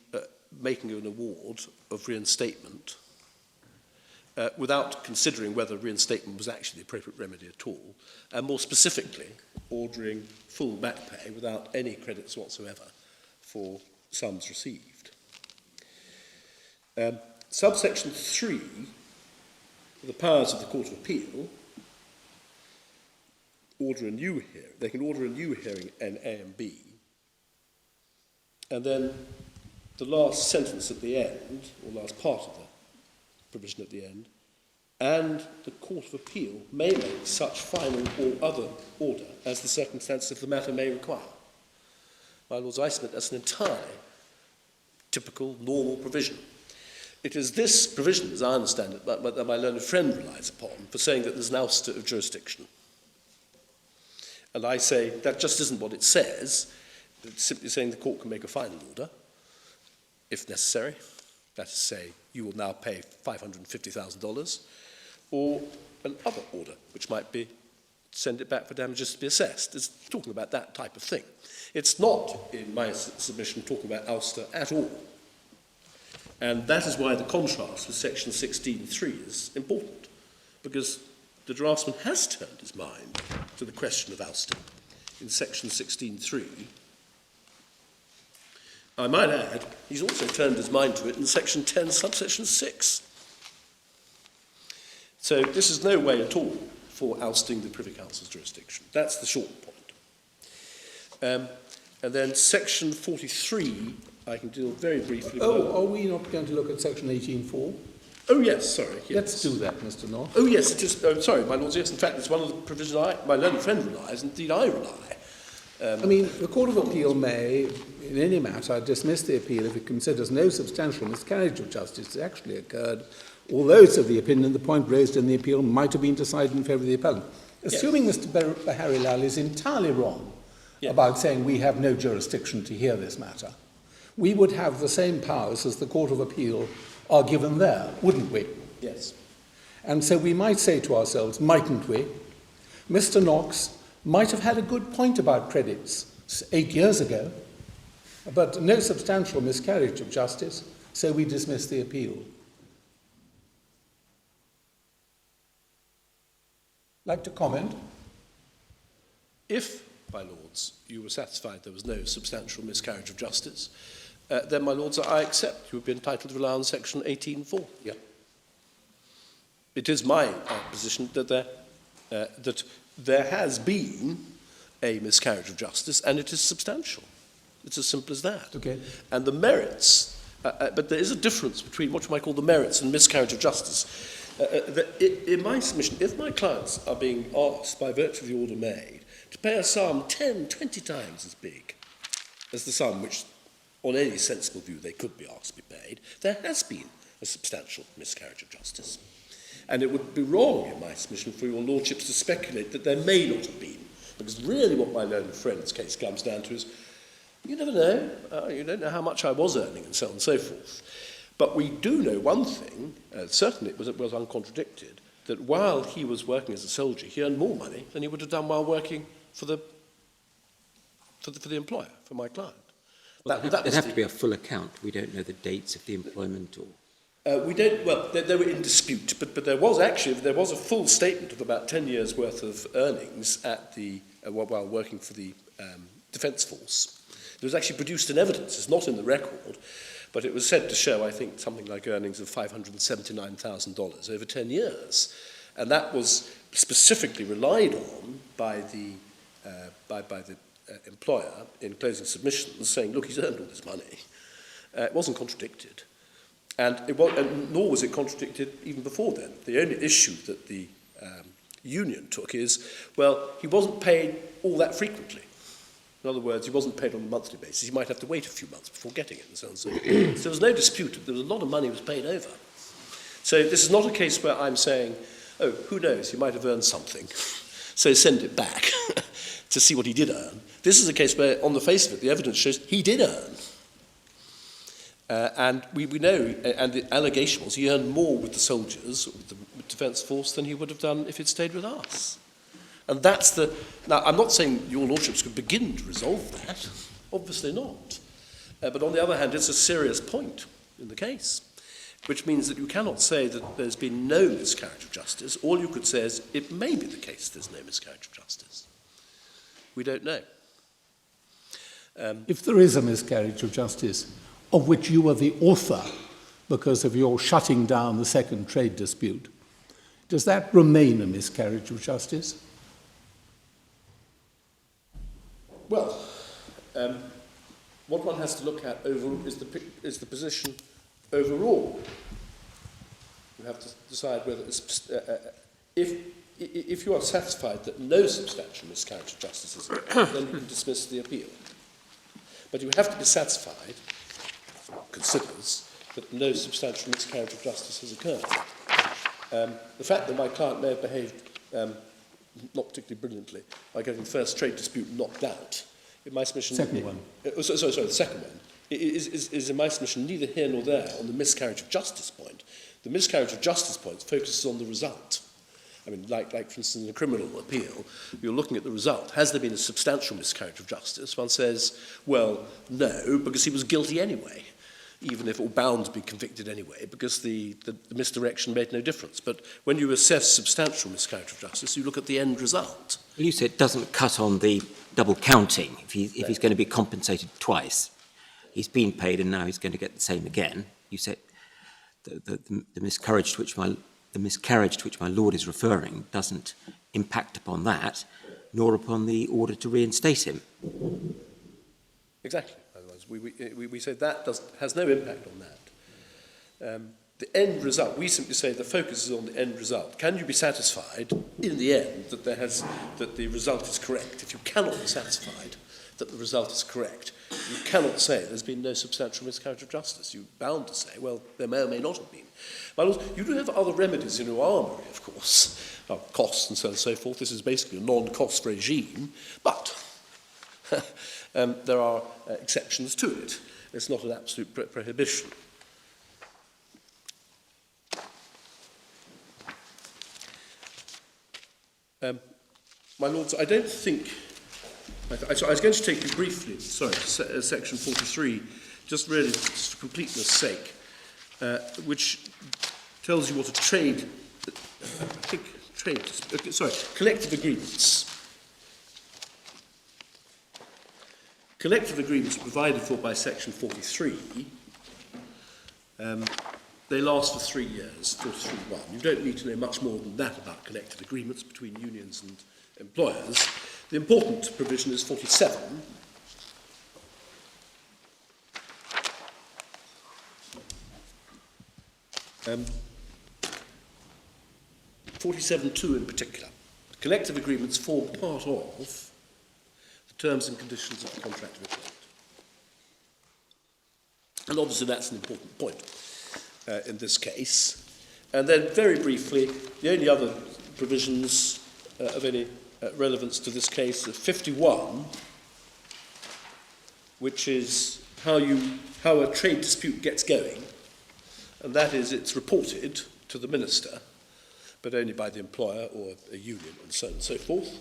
making of an award of reinstatement without considering whether reinstatement was actually the appropriate remedy at all, and more specifically, ordering full back pay without any credits whatsoever for sums received. Subsection 3, the powers of the Court of Appeal, order a new hearing. They can order a new hearing in A and B. And then the last sentence at the end, or last part of the provision at the end, and the Court of Appeal may make such final or other order as the circumstances of the matter may require. My Lords, I submit that's an entirely typical, normal provision. It is this provision, as I understand it, that my learned friend relies upon for saying that there's an ouster of jurisdiction. And I say that just isn't what it says. It's simply saying the court can make a final order, if necessary. That is to say, you will now pay $550,000, or an other order, which might be send it back for damages to be assessed. It's talking about that type of thing. It's not, in my submission, talking about ouster at all. And that is why the contrast with section 16.3 is important, because the draftsman has turned his mind to the question of ouster in section 16.3. I might add, he's also turned his mind to it in section 10, subsection 6. So this is no way at all for ousting the Privy Council's jurisdiction. That's the short point. And then section 43, I can deal very briefly with. Oh, are we not going to look at section 18.4? Oh, yes, sorry. Yes. Let's do that, Mr. North. Oh, yes, it is. Oh, sorry, my Lords, yes, in fact, it's one of the provisions my learned friend relies, indeed I rely. I mean, the Court of Appeal may, in any matter, dismiss the appeal if it considers no substantial miscarriage of justice has actually occurred, although it's of the opinion the point raised in the appeal might have been decided in favour of the appellant. Assuming Mr. Baharilal is entirely wrong about saying we have no jurisdiction to hear this matter, we would have the same powers as the Court of Appeal are given there, wouldn't we? Yes. And so we might say to ourselves, mightn't we? Mr. Knox might have had a good point about credits 8 years ago, but no substantial miscarriage of justice, so we dismiss the appeal. Like to comment? If, my Lords, you were satisfied there was no substantial miscarriage of justice, then, my Lords, I accept you would be entitled to rely on section 18.4. Yeah. It is my position that there has been a miscarriage of justice, and it is substantial. It's as simple as that. Okay. And the merits, but there is a difference between what you might call the merits and miscarriage of justice. In my submission, if my clients are being asked by virtue of the order made to pay a sum 10, 20 times as big as the sum which, on any sensible view, they could be asked to be paid, there has been a substantial miscarriage of justice. And it would be wrong, in my submission, for your lordships to speculate that there may not have been, because really what my learned friend's case comes down to is, you never know, you don't know how much I was earning, and so on and so forth. But we do know one thing, certainly it was uncontradicted, that while he was working as a soldier, he earned more money than he would have done while working for the employer, for my client. Well, there'd have to be a full account. We don't know the dates of the employment or... We don't, well, they were in dispute, but there was a full statement of about 10 years' worth of earnings at the, while working for the Defence Force. It was actually produced in evidence. It's not in the record, but it was said to show, I think, something like earnings of $579,000 over 10 years. And that was specifically relied on by the employer in closing submissions, saying, look, he's earned all this money. It wasn't contradicted. And nor was it contradicted even before then. The only issue that the union took is, well, he wasn't paid all that frequently. In other words, he wasn't paid on a monthly basis. He might have to wait a few months before getting it, and so on. So there was no dispute. There was a lot of money was paid over. So this is not a case where I'm saying oh, who knows, he might have earned something, so send it back to see what he did earn. This is a case where, on the face of it, the evidence shows he did earn. And we know, and the allegation was he earned more with the soldiers, with the defence force, than he would have done if he'd stayed with us. And that's the... Now, I'm not saying your lordships could begin to resolve that. Obviously not. But on the other hand, it's a serious point in the case, which means that you cannot say that there's been no miscarriage of justice. All you could say is it may be the case there's no miscarriage of justice. We don't know. If there is a miscarriage of justice, of which you are the author because of your shutting down the second trade dispute, does that remain a miscarriage of justice? Well, what one has to look at overall is the position overall. You have to decide whether it's, if you are satisfied that no substantial miscarriage of justice has occurred, then you can dismiss the appeal. But you have to be satisfied, considers, that no substantial miscarriage of justice has occurred. The fact that my client may have behaved not particularly brilliantly by getting the first trade dispute knocked out, in my submission... Second one. The second one is in my submission neither here nor there on the miscarriage of justice point. The miscarriage of justice point focuses on the result. I mean, like for instance, in a criminal appeal, you're looking at the result. Has there been a substantial miscarriage of justice? One says, well, no, because he was guilty anyway, even if or bound to be convicted anyway, because the misdirection made no difference. But when you assess substantial miscarriage of justice, you look at the end result. Well, you say it doesn't cut on the double counting. If he's going to be compensated twice, he's been paid and now he's going to get the same again. You said the miscarriage to which my lord is referring doesn't impact upon that, nor upon the order to reinstate him. Exactly. Otherwise, we say that has no impact on that. The end result, we simply say the focus is on the end result. Can you be satisfied in the end that that the result is correct? If you cannot be satisfied that the result is correct, you cannot say there's been no substantial miscarriage of justice. You're bound to say, well, there may or may not have been. My lords, you do have other remedies in your armoury, of course, costs and so on and so forth. This is basically a non-cost regime, but there are exceptions to it. It's not an absolute prohibition. My lords, I don't think... I was going to take you briefly, to section 43, just really for completeness' sake, which tells you what a collective agreements. Collective agreements are provided for by section 43. They last for 3 years, 43.1. You don't need to know much more than that about collective agreements between unions and employers. The important provision is 47. 47.2 in particular. Collective agreements form part of the terms and conditions of the contract of employment. And obviously that's an important point in this case. And then very briefly, the only other provisions of any relevance to this case are 51, which is how a trade dispute gets going, and that is it's reported to the minister, but only by the employer or a union and so on and so forth.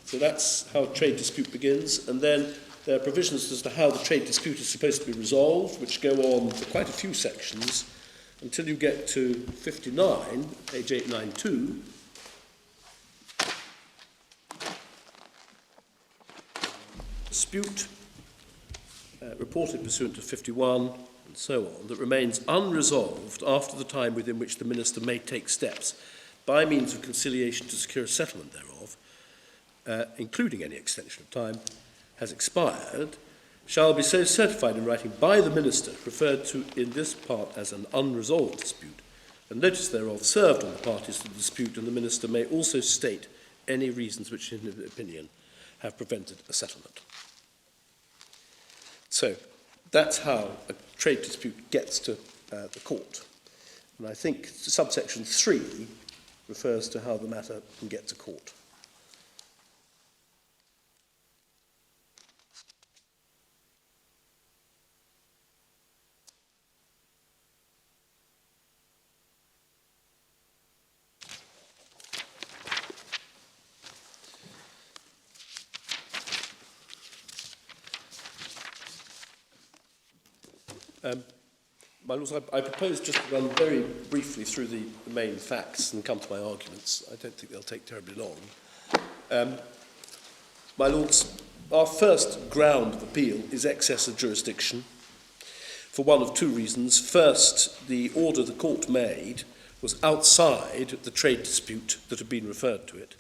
So that's how a trade dispute begins, and then there are provisions as to how the trade dispute is supposed to be resolved, which go on for quite a few sections until you get to 59, page 892. Dispute reported pursuant to 51 and so on that remains unresolved after the time within which the minister may take steps by means of conciliation to secure a settlement thereof, including any extension of time, has expired, shall be so certified in writing by the minister, referred to in this part as an unresolved dispute, and notice thereof served on the parties to the dispute, and the minister may also state any reasons which, in his opinion, have prevented a settlement. So that's how a trade dispute gets to the court. And I think subsection 3 refers to how the matter can get to court. My Lords, I propose just to run very briefly through the main facts and come to my arguments. I don't think they'll take terribly long. My Lords, our first ground of appeal is excess of jurisdiction for one of two reasons. First, the order the court made was outside the trade dispute that had been referred to it.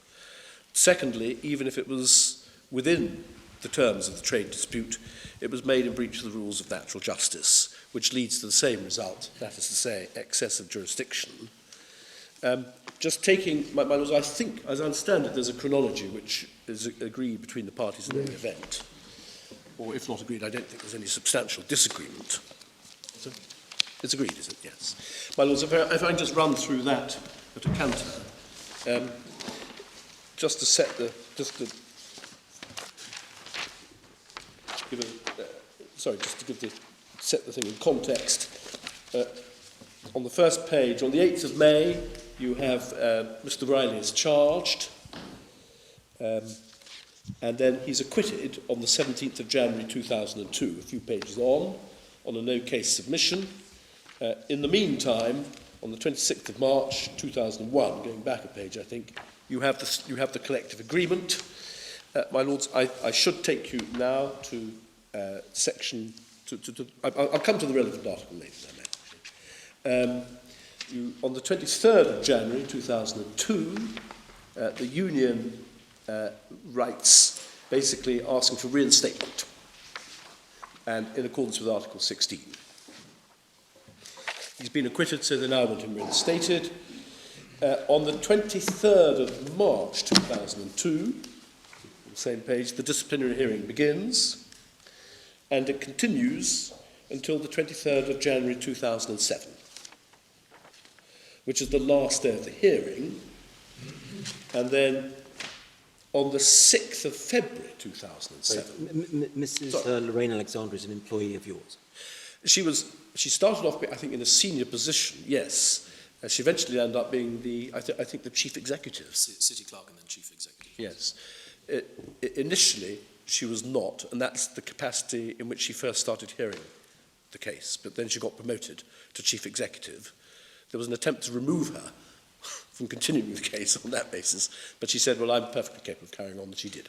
Secondly, even if it was within the terms of the trade dispute, it was made in breach of the rules of natural justice, which leads to the same result, that is to say, excess of jurisdiction. Just taking, my Lords, I think, as I understand it, there's a chronology which is agreed between the parties in the event. Or if not agreed, I don't think there's any substantial disagreement. So, it's agreed, is it? Yes. My Lords, if I can just run through that at a canter, just to set the, just to give a, set the thing in context. On the first page, on the 8th of May, you have Mr. Riley is charged, and then he's acquitted on the 17th of January 2002, a few pages on a no-case submission. In the meantime, on the 26th of March 2001, going back a page, I think, you have the collective agreement. My Lords, I should take you now to section... I'll come to the relevant article later. On the 23rd of January 2002, the union writes basically asking for reinstatement, and in accordance with Article 16. He's been acquitted, so they now want him reinstated. On the 23rd of March 2002, on the same page, the disciplinary hearing begins, and it continues until the 23rd of January 2007, which is the last day of the hearing. And then on the 6th of February 2007... Mrs. Lorraine Alexander is an employee of yours? She started off, I think, in a senior position, yes. She eventually ended up being I think the chief executive. City clerk and then chief executive. Yes. Initially, she was not, and that's the capacity in which she first started hearing the case. But then she got promoted to chief executive. There was an attempt to remove her from continuing the case on that basis, but she said, well, I'm perfectly capable of carrying on, and she did.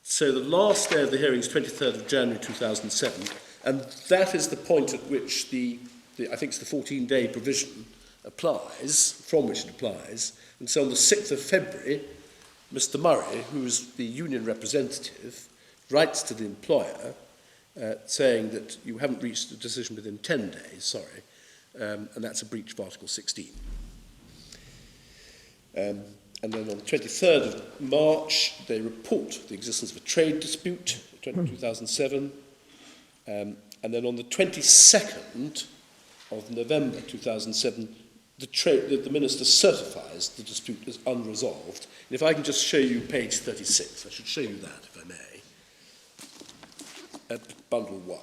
So the last day of the hearing is 23rd of January 2007, and that is the point at which I think it's the 14-day provision applies, from which it applies. And so on the 6th of February, Mr. Murray, who is the union representative, writes to the employer saying that you haven't reached a decision within 10 days, sorry, and that's a breach of Article 16. And then on the 23rd of March, they report the existence of a trade dispute, 2007. And then on the 22nd of November 2007, the Minister certifies the dispute as unresolved. And if I can just show you page 36, I should show you that, if I may, at Bundle 1.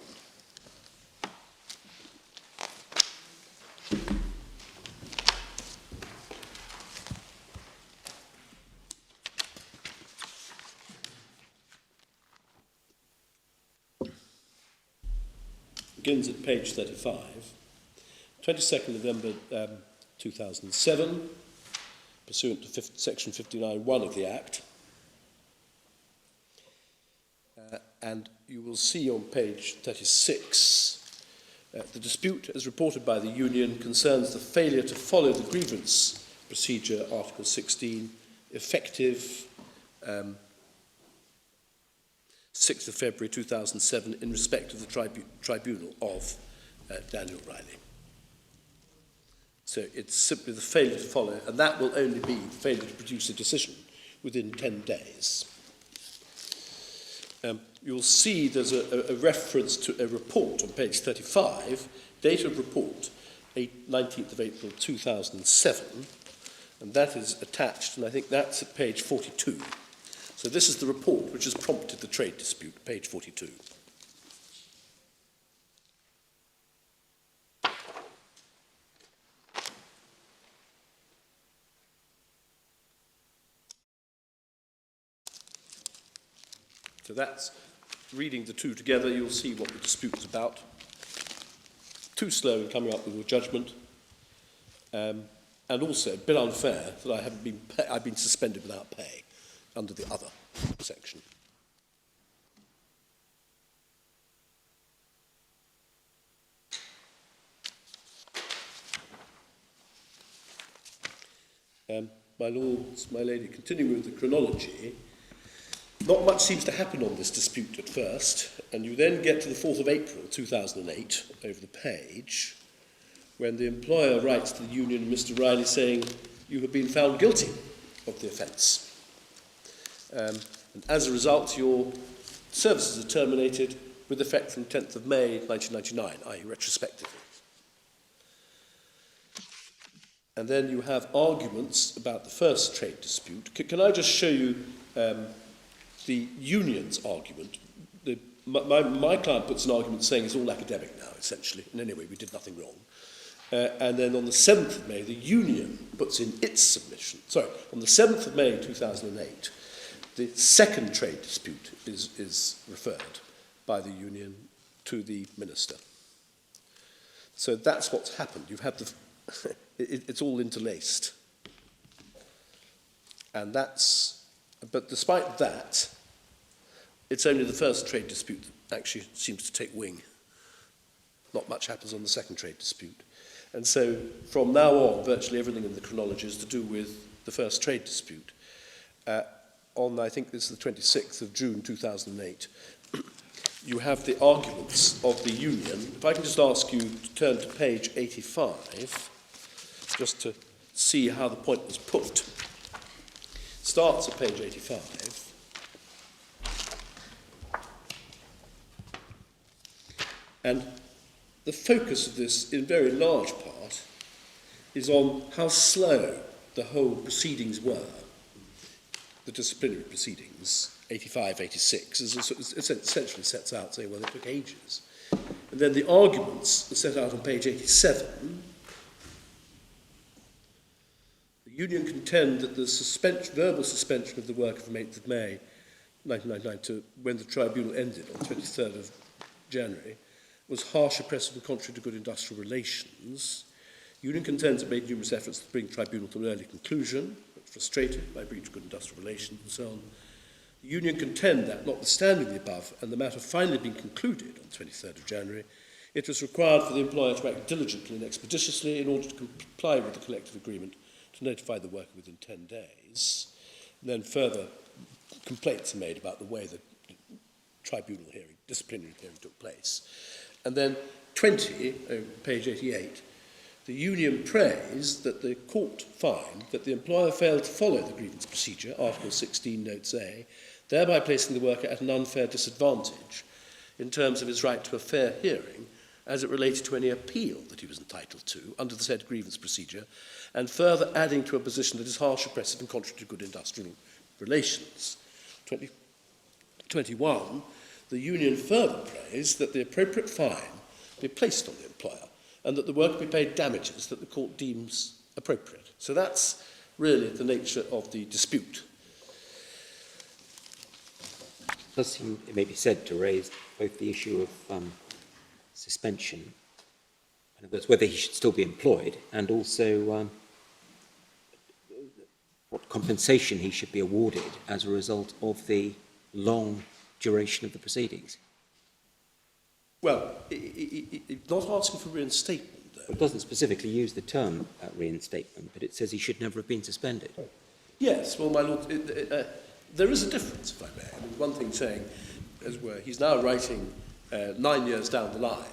Begins at page 35, 22nd November 2007, pursuant to section 59(1) of the Act. And you will see on page 36, the dispute, as reported by the union, concerns the failure to follow the grievance procedure, Article 16, effective 6th of February 2007 in respect of the tribunal of Daniel Riley. So it's simply the failure to follow, and that will only be the failure to produce a decision within 10 days. You'll see there's a reference to a report on page 35, date of report, 19th of April 2007, and that is attached, and I think that's at page 42. So this is the report which has prompted the trade dispute, page 42. So that's, reading the two together, you'll see what the dispute is about. Too slow in coming up with a judgment, and also a bit unfair that I've been suspended without pay under the other section. My lords, my lady, continuing with the chronology, not much seems to happen on this dispute at first, and you then get to the 4th of April 2008, over the page, when the employer writes to the union, Mr. Riley, saying, you have been found guilty of the offence. And as a result, your services are terminated with effect from 10th of May 1999, i.e. retrospectively. And then you have arguments about the first trade dispute. Can I just show you the union's argument? My client puts an argument saying it's all academic now, essentially, and anyway, we did nothing wrong. And then on the 7th of May, the union puts in its submission. Sorry, on the 7th of May 2008, the second trade dispute is referred by the union to the minister. So that's what's happened. You've had the... it's all interlaced. And that's... But despite that, it's only the first trade dispute that actually seems to take wing. Not much happens on the second trade dispute. And so from now on, virtually everything in the chronology is to do with the first trade dispute. On, I think this is the 26th of June 2008, you have the arguments of the union. If I can just ask you to turn to page 85, just to see how the point was put. It starts at page 85. And the focus of this, in very large part, is on how slow the whole proceedings were, the disciplinary proceedings, 85, 86, essentially sets out, saying, well, it took ages. And then the arguments are set out on page 87. The union contend that the verbal suspension of the worker from 8th of May 1999 to when the tribunal ended on 23rd of January was harsh, oppressive and contrary to good industrial relations. The union contends it made numerous efforts to bring the tribunal to an early conclusion, but frustrated by breach of good industrial relations and so on. The union contend that, notwithstanding the above, and the matter finally being concluded on 23rd of January, it was required for the employer to act diligently and expeditiously in order to comply with the collective agreement to notify the worker within 10 days. And then further complaints are made about the way the tribunal hearing, disciplinary hearing took place. And then 20, page 88, the union praised that the court find that the employer failed to follow the grievance procedure, Article 16, Notes A, thereby placing the worker at an unfair disadvantage in terms of his right to a fair hearing as it related to any appeal that he was entitled to under the said grievance procedure, and further adding to a position that is harsh, oppressive and contrary to good industrial relations. 21, the union further praised that the appropriate fine be placed on the employer and that the worker be paid damages that the court deems appropriate. So that's really the nature of the dispute. It does seem, it may be said, to raise both the issue of suspension, in other words, whether he should still be employed, and also what compensation he should be awarded as a result of the long duration of the proceedings. Well, not asking for reinstatement, though. It doesn't specifically use the term reinstatement, but it says he should never have been suspended. Yes, well, my lord, there is a difference, if I may. I mean, one thing saying, as it were, he's now writing 9 years down the line.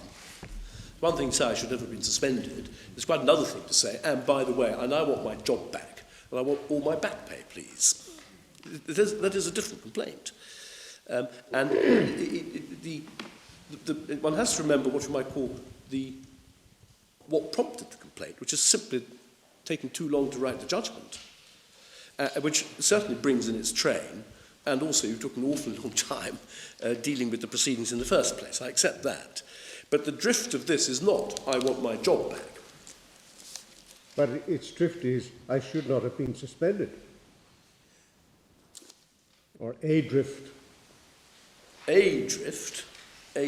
One thing to say I should never have been suspended. There's quite another thing to say, and by the way, I now want my job back, and I want all my back pay, please. That is a different complaint. One has to remember what you might call the what prompted the complaint, which is simply taking too long to write the judgment, which certainly brings in its train, and also you took an awfully long time dealing with the proceedings in the first place. I accept that. But the drift of this is not, I want my job back. But its drift is, I should not have been suspended. Or a drift. A drift. I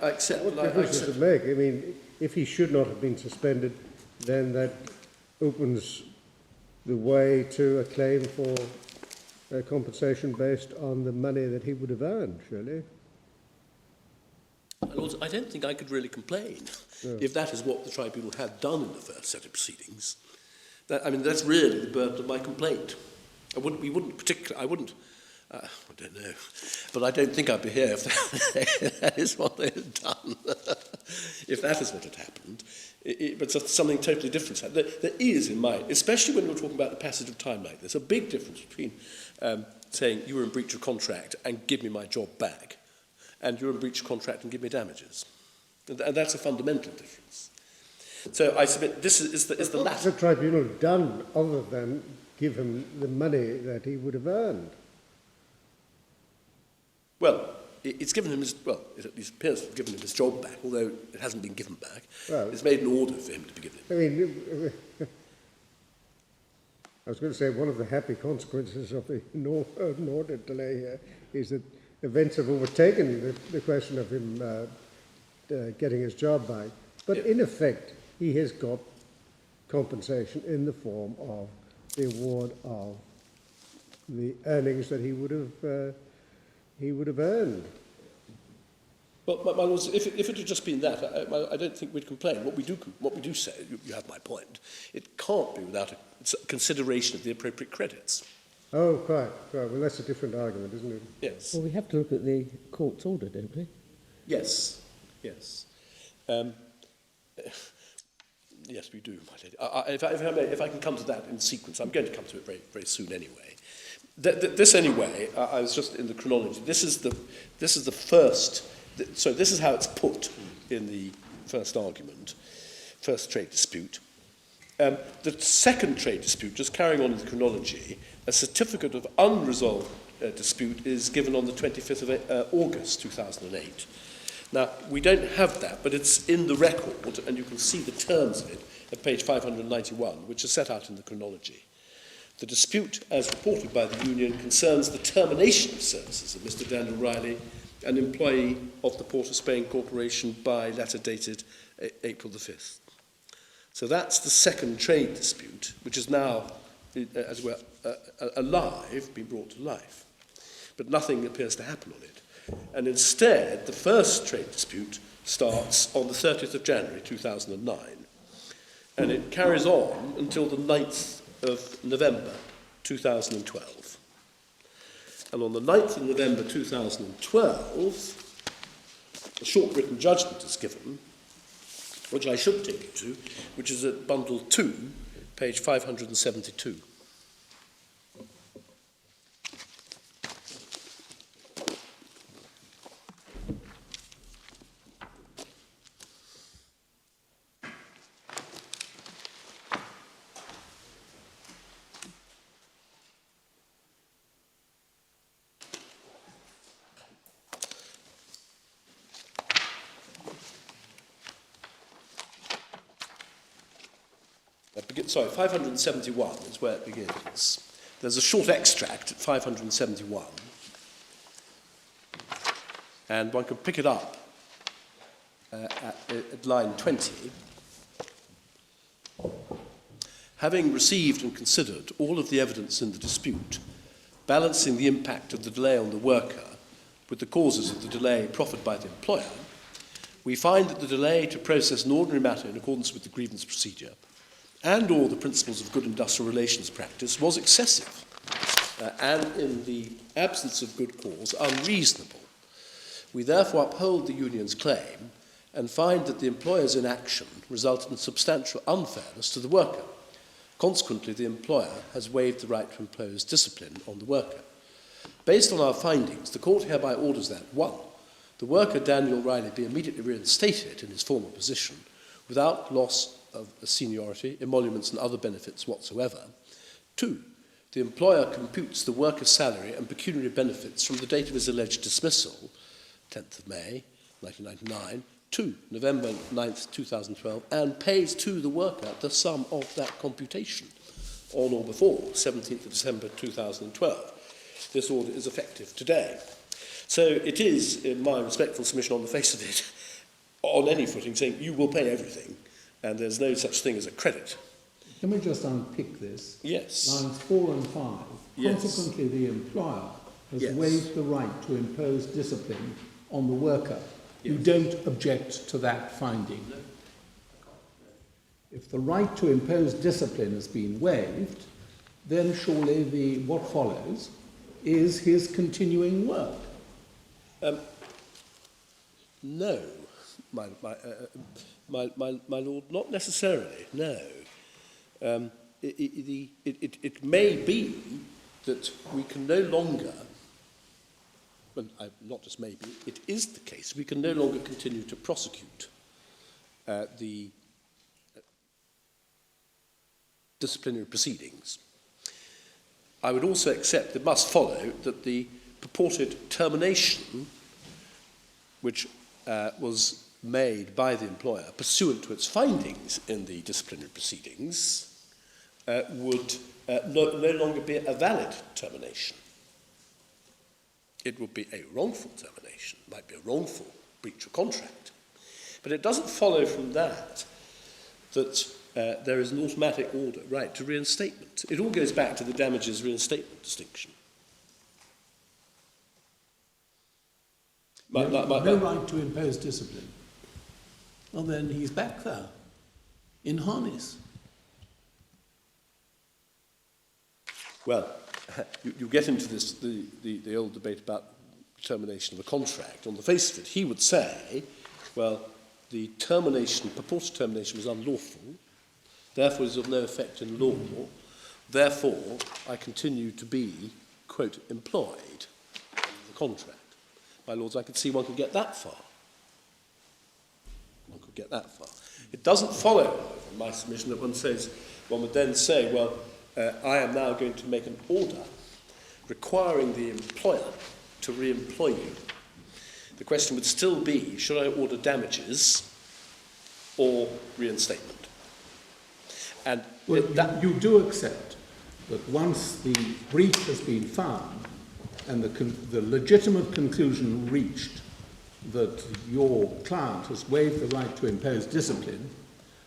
accept. What difference does it make? I mean, if he should not have been suspended, then that opens the way to a claim for compensation based on the money that he would have earned, surely. My Lords, I don't think I could really complain if that is what the tribunal had done in the first set of proceedings. That's really the burden of my complaint. I don't know, but I don't think I'd be here if that is what they had done. If that is what had happened. But something totally different. There is, in my, especially when we're talking about the passage of time like this, a big difference between saying you were in breach of contract and give me my job back, and you're in breach of contract and give me damages. And that's a fundamental difference. So I submit this is the latter. What has the tribunal done other than give him the money that he would have earned? Well, it's given him his, well, it at least appears to have given him his job back, although it hasn't been given back. Well, it's made an order for him to be given. I mean, I was going to say one of the happy consequences of the order delay here is that events have overtaken the question of him getting his job back. But in effect, he has got compensation in the form of the award of the earnings that he would have earned. Well, my Lords, if it had just been that, I don't think we'd complain. What we do say, you have my point, it can't be without a consideration of the appropriate credits. Oh, quite. Well, that's a different argument, isn't it? Yes. Well, we have to look at the court's order, don't we? Yes. Yes, we do, my lady. If I can come to that in sequence, I'm going to come to it very, very soon anyway. This anyway, I was just in the chronology. This is the first. So this is how it's put in the first argument, first trade dispute. The second trade dispute, just carrying on in the chronology, a certificate of unresolved dispute is given on the 25th of August 2008. Now, we don't have that, but it's in the record, and you can see the terms of it at page 591, which are set out in the chronology. The dispute, as reported by the union, concerns the termination of services of Mr. Daniel Riley, an employee of the Port of Spain Corporation, by letter dated April the 5th. So that's the second trade dispute, which is now, as well, alive, been brought to life. But nothing appears to happen on it. And instead, the first trade dispute starts on the 30th of January 2009, and it carries on until the 9th of November 2012. And on the 9th of November 2012, a short written judgment is given, which I should take you to, which is at bundle 2, page 572. Sorry, 571 is where it begins. There's a short extract at 571, and one can pick it up at line 20. Having received and considered all of the evidence in the dispute, balancing the impact of the delay on the worker with the causes of the delay proffered by the employer, we find that the delay to process an ordinary matter in accordance with the grievance procedure and all the principles of good industrial relations practice was excessive and, in the absence of good cause, unreasonable. We therefore uphold the union's claim and find that the employer's inaction resulted in substantial unfairness to the worker. Consequently, the employer has waived the right to impose discipline on the worker. Based on our findings, the court hereby orders that 1. the worker Daniel Riley be immediately reinstated in his former position without loss of seniority, emoluments and other benefits whatsoever. 2, the employer computes the worker's salary and pecuniary benefits from the date of his alleged dismissal, 10th of May, 1999, to November 9th, 2012, and pays to the worker the sum of that computation on or before 17th of December 2012. This order is effective today. So it is, in my respectful submission on the face of it, on any footing, saying you will pay everything, and there's no such thing as a credit. Can we just unpick this? Yes. Lines 4 and 5. Yes. Consequently, the employer has Yes. waived the right to impose discipline on the worker. You Yes. don't object to that finding. No. If the right to impose discipline has been waived, then surely what follows is his continuing work. No, my lord, not necessarily, no. It may be that we can no longer, well, not just maybe, it is the case, we can no longer continue to prosecute the disciplinary proceedings. I would also accept it must follow that the purported termination which was made by the employer pursuant to its findings in the disciplinary proceedings would no longer be a valid termination. It would be a wrongful termination, might be a wrongful breach of contract. But it doesn't follow from that that there is an automatic order, right, to reinstatement. It all goes back to the damages reinstatement distinction. No right to impose discipline. Well, then he's back there, in harness. Well, you get into this, the old debate about termination of a contract. On the face of it, he would say, well, the termination, purported termination was unlawful, therefore is of no effect in law, therefore I continue to be, quote, employed under the contract. My lords, I could see one could get that far. One could get that far. It doesn't follow, from my submission, that one would then say, well, I am now going to make an order requiring the employer to re-employ you. The question would still be, should I order damages or reinstatement? And Well, you do accept that once the breach has been found and the legitimate conclusion reached that your client has waived the right to impose discipline,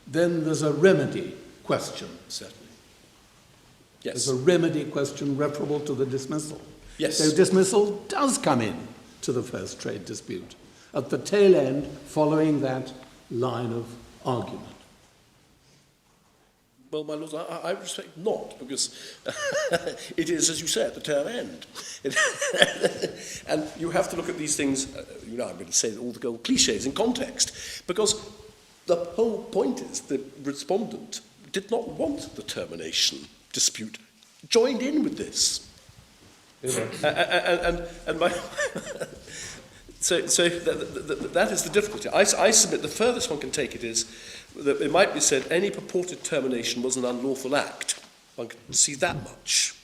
then there's a remedy question. Certainly. Yes. There's a remedy question referable to the dismissal. Yes. So dismissal does come in to the first trade dispute at the tail end following that line of argument. Well, my lords, I respect not, because it is, as you say, at the tail end. And you have to look at these things, I'm going to say all the old cliches in context, because the whole point is the respondent did not want the termination dispute joined in with this. And my... So that is the difficulty. I submit the furthest one can take it is that it might be said any purported termination was an unlawful act. One can see that much.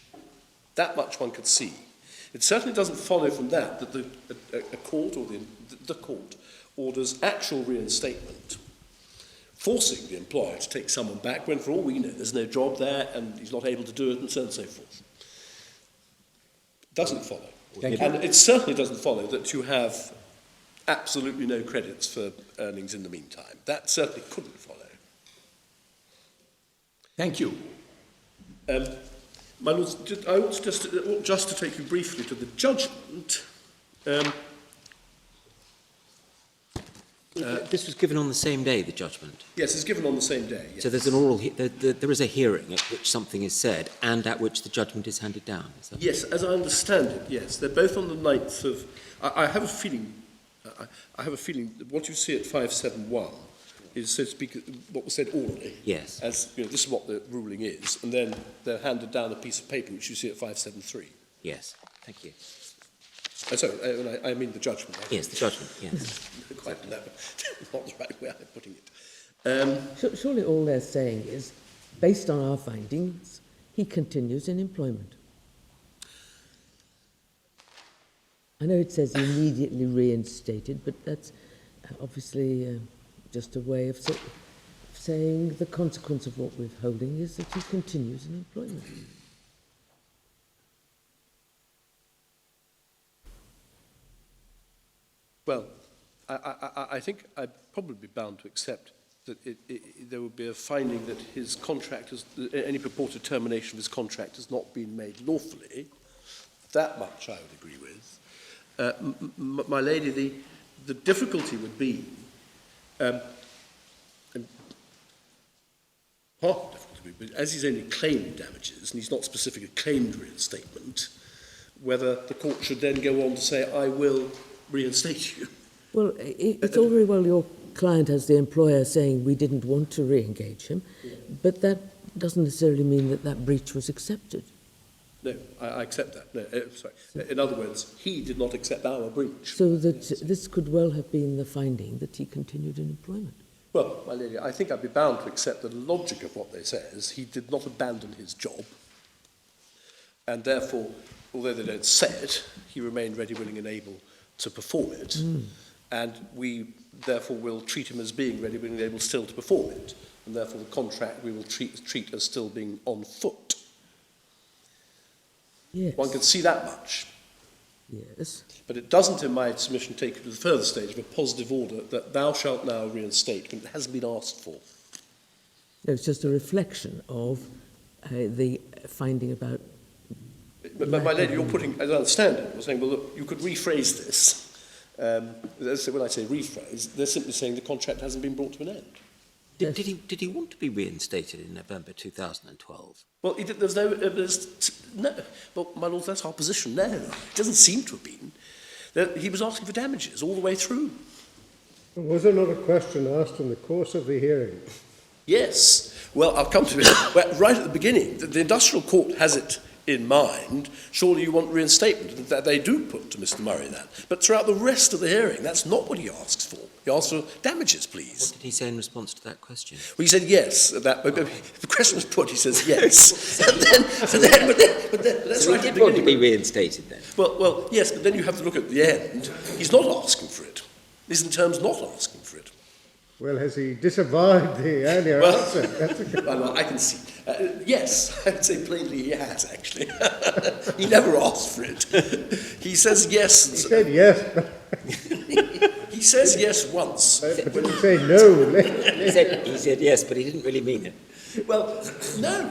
That much one could see. It certainly doesn't follow from that a court or the court orders actual reinstatement, forcing the employer to take someone back when, for all we know, there's no job there and he's not able to do it and so on and so forth. Doesn't follow. Thank you. And it certainly doesn't follow that you have absolutely no credits for earnings in the meantime. That certainly couldn't follow. Thank you. My lords, I want just to take you briefly to the judgment. This was given on the same day, the judgment. Yes, it's given on the same day. Yes. So there's an oral, there is a hearing at which something is said and at which the judgment is handed down. Is that Yes, as I understand it, yes. They're both on the 9th of... I have a feeling that what you see at 571 is, so to speak, what was said orally. Yes. As, this is what the ruling is. And then they're handed down a piece of paper, which you see at 573. Yes. Thank you. Sorry, I mean the judgment. Yes, the judgment, yes. Quite no, not the right way of putting it. Surely all they're saying is, based on our findings, he continues in employment. I know it says immediately reinstated, but that's obviously just a way of saying the consequence of what we're holding is that he continues in employment. Well, I think I'd probably be bound to accept that there would be a finding that his contract, any purported termination of his contract has not been made lawfully. That much I would agree with. My lady, the difficulty would be, and part of the difficulty would be, as he's only claimed damages and he's not specifically claimed reinstatement, whether the court should then go on to say, I will reinstate you. Well, it's all very well your client as the employer saying we didn't want to re-engage him, but that doesn't necessarily mean that that breach was accepted. No, I accept that. No, sorry. In other words, he did not accept our breach. So that this could well have been the finding that he continued in employment. Well, my lady, I think I'd be bound to accept the logic of what they say is he did not abandon his job, and therefore, although they don't say it, he remained ready, willing and able to perform it, and we therefore will treat him as being ready, willing and able still to perform it, and therefore the contract we will treat as still being on foot. Yes. One can see that much. Yes. But it doesn't, in my submission, take it to the further stage of a positive order that thou shalt now reinstate when it hasn't been asked for. No, it's just a reflection of the finding about... But my lady, you're putting, as I understand it, you're saying, well, look, you could rephrase this. When I say rephrase, they're simply saying the contract hasn't been brought to an end. Did he want to be reinstated in November 2012? Well, there's no, well, my lord, that's our position. No, it doesn't seem to have been. He was asking for damages all the way through. Was there not a question asked in the course of the hearing? Yes. Well, I'll come to it. Well, right at the beginning, the industrial court has it in mind. Surely you want reinstatement. That they do put to Mr. Murray that. But throughout the rest of the hearing, that's not what he asks for. He asks for damages, please. What did he say in response to that question? Well, he said yes. The question was put, he says yes. but that's So right he at did the want to beginning. be reinstated then? Well, yes, but then you have to look at the end. He's not asking for it. He's in terms not asking for it. Well, has he disavowed the earlier Well, answer? That's a good... well, I can see. Yes, I would say plainly he has, actually. He never asked for it. He says yes. He said yes, but, He says yes once. but didn't say no. He said yes, but he didn't really mean it. Well, no.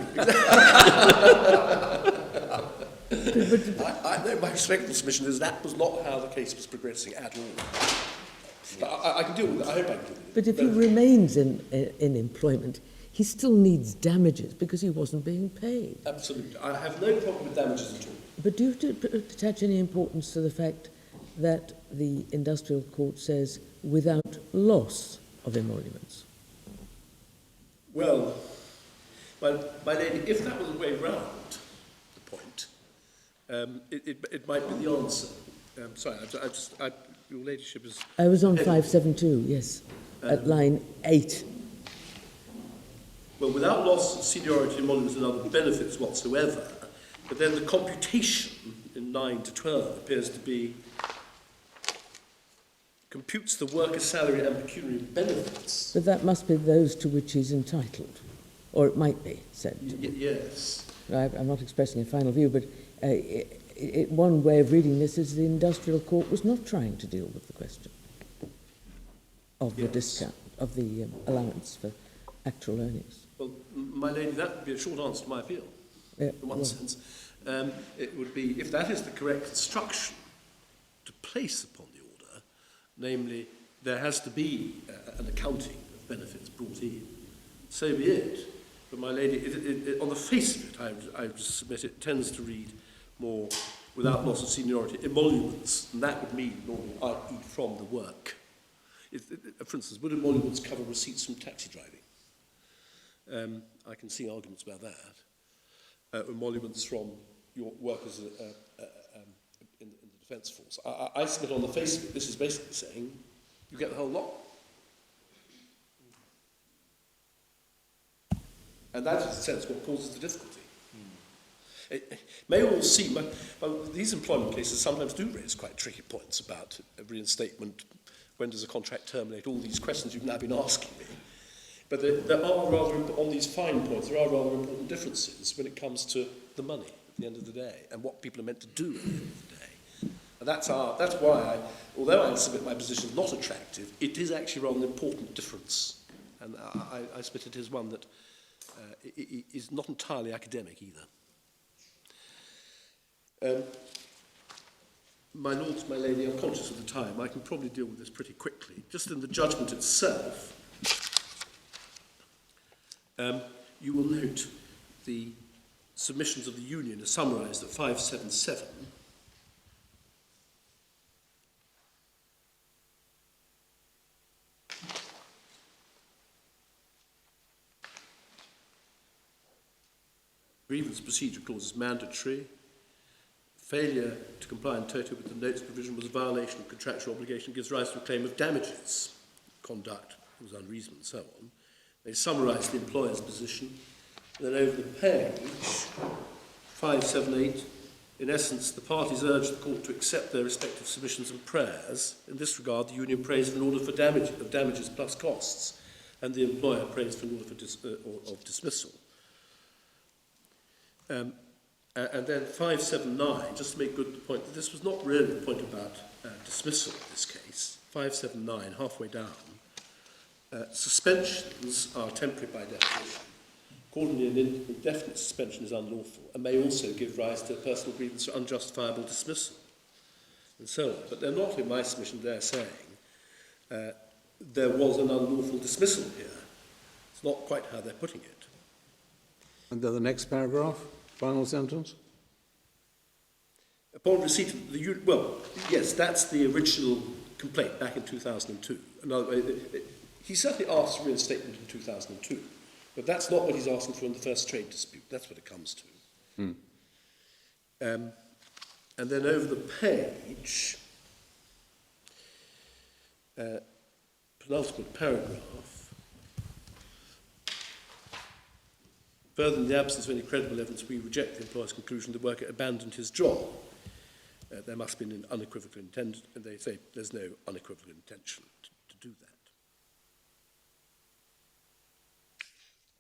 I know my respectful submission is that was not how the case was progressing at all. I can deal with it. I hope I can deal with it. But if he remains in employment, he still needs damages because he wasn't being paid. Absolutely. I have no problem with damages at all. But do you attach any importance to the fact that the industrial court says without loss of emoluments? Well, my lady, if that was the way round the point, it might be the answer. Sorry, your ladyship is... I was on 572, yes, at line 8. Well, without loss of seniority, emoluments and other benefits whatsoever, but then the computation in 9 to 12 appears to be computes the worker's salary and pecuniary benefits. But that must be those to which he's entitled, or it might be said. Yes. I'm not expressing a final view, but one way of reading this is the industrial court was not trying to deal with the question of the discount, of the allowance for actual earnings. Well, my lady, that would be a short answer to my appeal, in one sense. It would be, if that is the correct construction to place upon the order, namely, there has to be an accounting of benefits brought in, so be it. But my lady, on the face of it, I would submit it tends to read more without loss of seniority, emoluments, and that would mean normally i.e. from the work. For instance, would emoluments cover receipts from taxi driving? I can see arguments about that. Emoluments from your work as in the defence force. I submit on the face of it, this is basically saying you get the whole lot. And that is, in a sense, what causes the difficulty. It may all seem, well, these employment cases sometimes do raise quite tricky points about reinstatement, when does a contract terminate, all these questions you've now been asking me. But there are rather, on these fine points, there are rather important differences when it comes to the money at the end of the day and what people are meant to do at the end of the day. And that's why, although I submit my position is not attractive, it is actually rather an important difference. And I submit it is one that is not entirely academic either. My lords, my lady, I'm conscious of the time. I can probably deal with this pretty quickly. Just in the judgment itself, you will note the submissions of the union are summarised at 577. Grievance procedure clause is mandatory. Failure to comply in toto with the notes provision was a violation of contractual obligation, gives rise to a claim of damages. Conduct was unreasonable and so on. They summarise the employer's position. And then over the page, 578, in essence, the parties urge the court to accept their respective submissions and prayers. In this regard, the union prays for an order for damages plus costs, and the employer prays for an order for of dismissal. And then 579, just to make good the point that this was not really a point about dismissal in this case. 579, halfway down, suspensions are temporary by definition. Accordingly, an indefinite suspension is unlawful and may also give rise to a personal grievance or unjustifiable dismissal, and so on. But they're not, in my submission, they're saying there was an unlawful dismissal here. It's not quite how they're putting it. And then the next paragraph, final sentence. Upon receipt of the... Well, yes, that's the original complaint back in 2002. He certainly asked for reinstatement in 2002, but that's not what he's asking for in the first trade dispute. That's what it comes to. And then over the page, penultimate paragraph, further, in the absence of any credible evidence, we reject the employer's conclusion the worker abandoned his job. There must be an unequivocal intent, and they say there's no unequivocal intention to do that.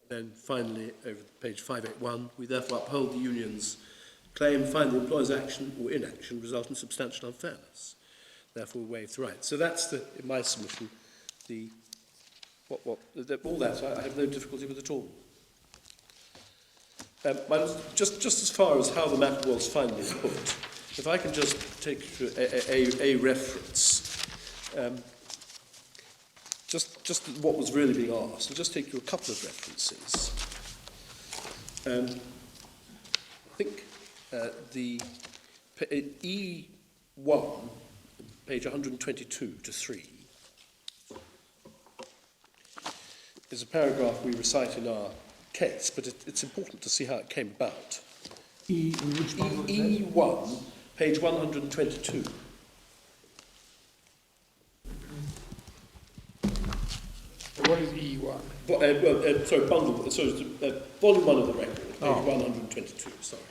Then finally, over page 581, we therefore uphold the union's claim, find the employer's action or inaction result in substantial unfairness. Therefore, waive the right. So that's, in my submission, all that I have no difficulty with at all. Just as far as how the matter was finally put, if I can just take a reference, just what was really being asked, I'll just take you a couple of references. I think the E1, page 122 to 3, is a paragraph we recite in our case, but it's important to see how it came about. E1, page 122. What is E1? Volume 1 of the record, page 122, sorry.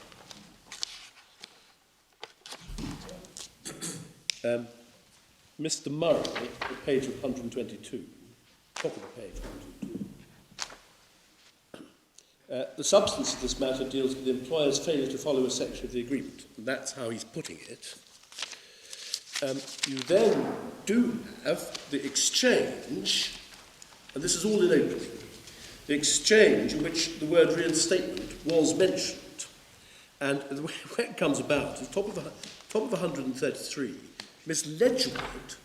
Mr. Murray, at page 122, top of the page, 122. The substance of this matter deals with the employer's failure to follow a section of the agreement, and that's how he's putting it. You then do have the exchange, and this is all in opening, the exchange in which the word reinstatement was mentioned. And the way it comes about is top of 133, Miss Ledgerwood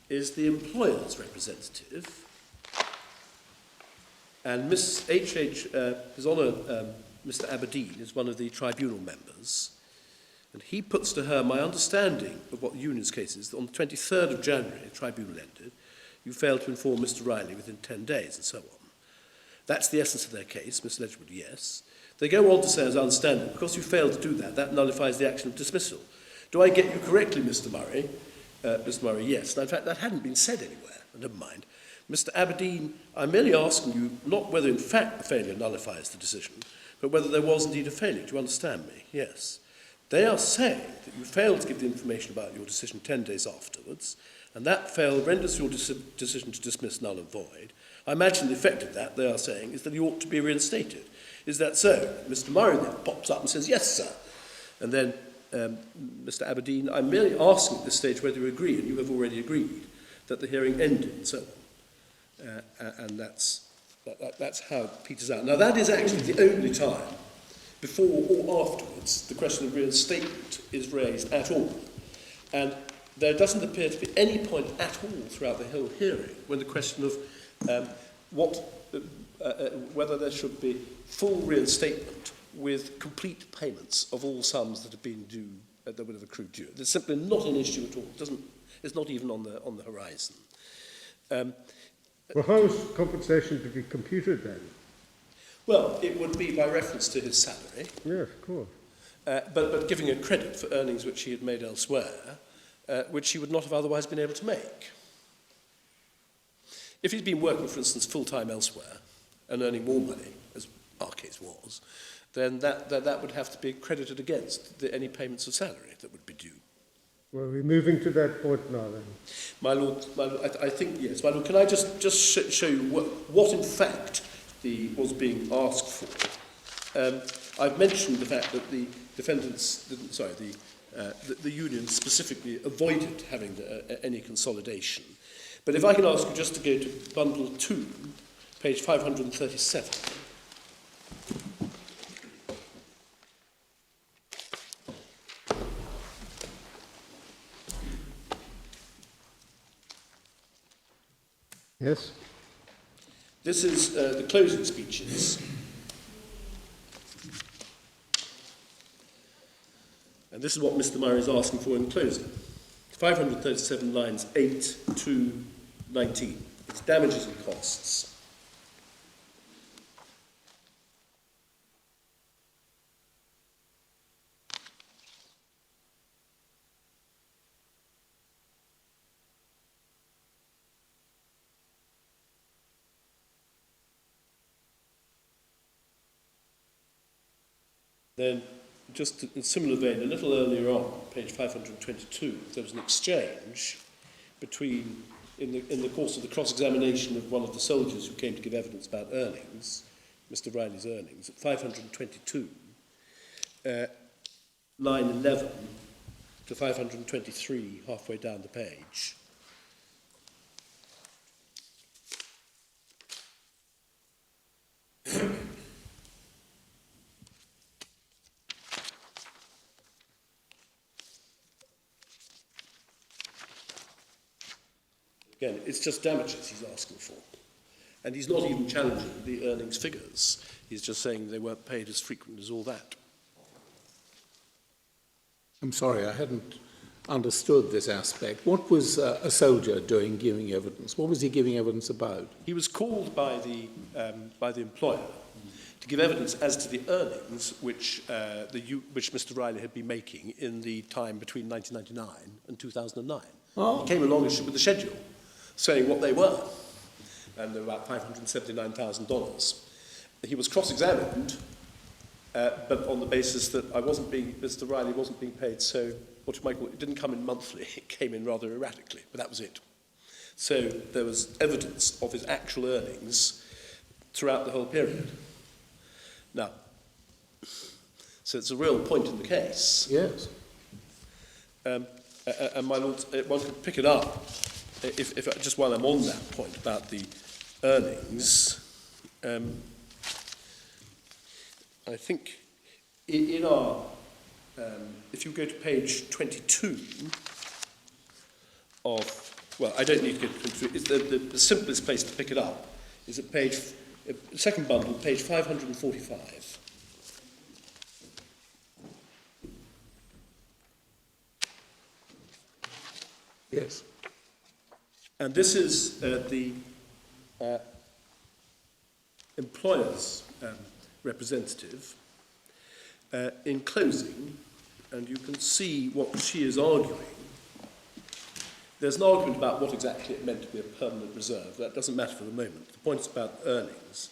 is the employer's representative, and Miss His Honour Mr. Aberdeen is one of the tribunal members, and he puts to her, my understanding of what the union's case is, that on the 23rd of January, the tribunal ended, you failed to inform Mr. Riley within 10 days, and so on. That's the essence of their case, Miss Ledgerwood, yes. They go on to say, as I understand it, because you failed to do that, that nullifies the action of dismissal. Do I get you correctly, Mr. Murray? Mr. Murray, yes. Now, in fact, that hadn't been said anywhere. Never mind. Mr. Aberdeen, I'm merely asking you not whether in fact the failure nullifies the decision, but whether there was indeed a failure. Do you understand me? Yes. They are saying that you failed to give the information about your decision 10 days afterwards, and that fail renders your decision to dismiss null and void. I imagine the effect of that, they are saying, is that you ought to be reinstated. Is that so? Mr. Murray then pops up and says, yes, sir. And then, Mr. Aberdeen, I'm merely asking at this stage whether you agree, and you have already agreed, that the hearing ended and so on. And that's how it peters out. Now, that is actually the only time, before or afterwards, the question of reinstatement is raised at all. And there doesn't appear to be any point at all throughout the whole hearing when the question of whether there should be full reinstatement with complete payments of all sums that have been due, that would have accrued due. There's simply not an issue at all. It's not even on the horizon. Well, how is compensation to be computed then? Well, it would be by reference to his salary. Yes, of course. But giving a credit for earnings which he had made elsewhere, which he would not have otherwise been able to make. If he'd been working, for instance, full-time elsewhere and earning more money, as our case was, then that would have to be credited against any payments of salary that would be due. Well, we're moving to that point now then. My Lord, I think, yes. My Lord, can I just show you what in fact was being asked for? I've mentioned the fact that the defendants, the union specifically avoided having any consolidation. But if I can ask you just to go to bundle 2, page 537. Yes? This is the closing speeches. And this is what Mr. Murray is asking for in closing. 537 lines 8 to 19. It's damages and costs. Then, just in a similar vein, a little earlier on, page 522, there was an exchange between, in the course of the cross-examination of one of the soldiers who came to give evidence about earnings, Mr. Riley's earnings, at 522, line 11 to 523, halfway down the page. Again, it's just damages he's asking for. And he's not even challenging the earnings figures. He's just saying they weren't paid as frequent as all that. I'm sorry, I hadn't understood this aspect. What was a soldier doing giving evidence? What was he giving evidence about? He was called by the employer to give evidence as to the earnings which Mr. Riley had been making in the time between 1999 and 2009. Oh. He came along with the schedule, saying what they were, and they were about $579,000. He was cross-examined, but on the basis that Mr. Riley wasn't being paid, so what you might call it didn't come in monthly, it came in rather erratically, but that was it. So there was evidence of his actual earnings throughout the whole period. Now, so it's a real point in the case. Yes. And my Lord, one could pick it up, if just while I'm on that point about the earnings, I think in our, if you go to page 22 of, well, I don't need to go through, it's the simplest place to pick it up is at page, second bundle, page 545. Yes. And this is the employer's representative in closing and you can see what she is arguing. There's an argument about what exactly it meant to be a permanent reserve. That doesn't matter for the moment. The point is about earnings.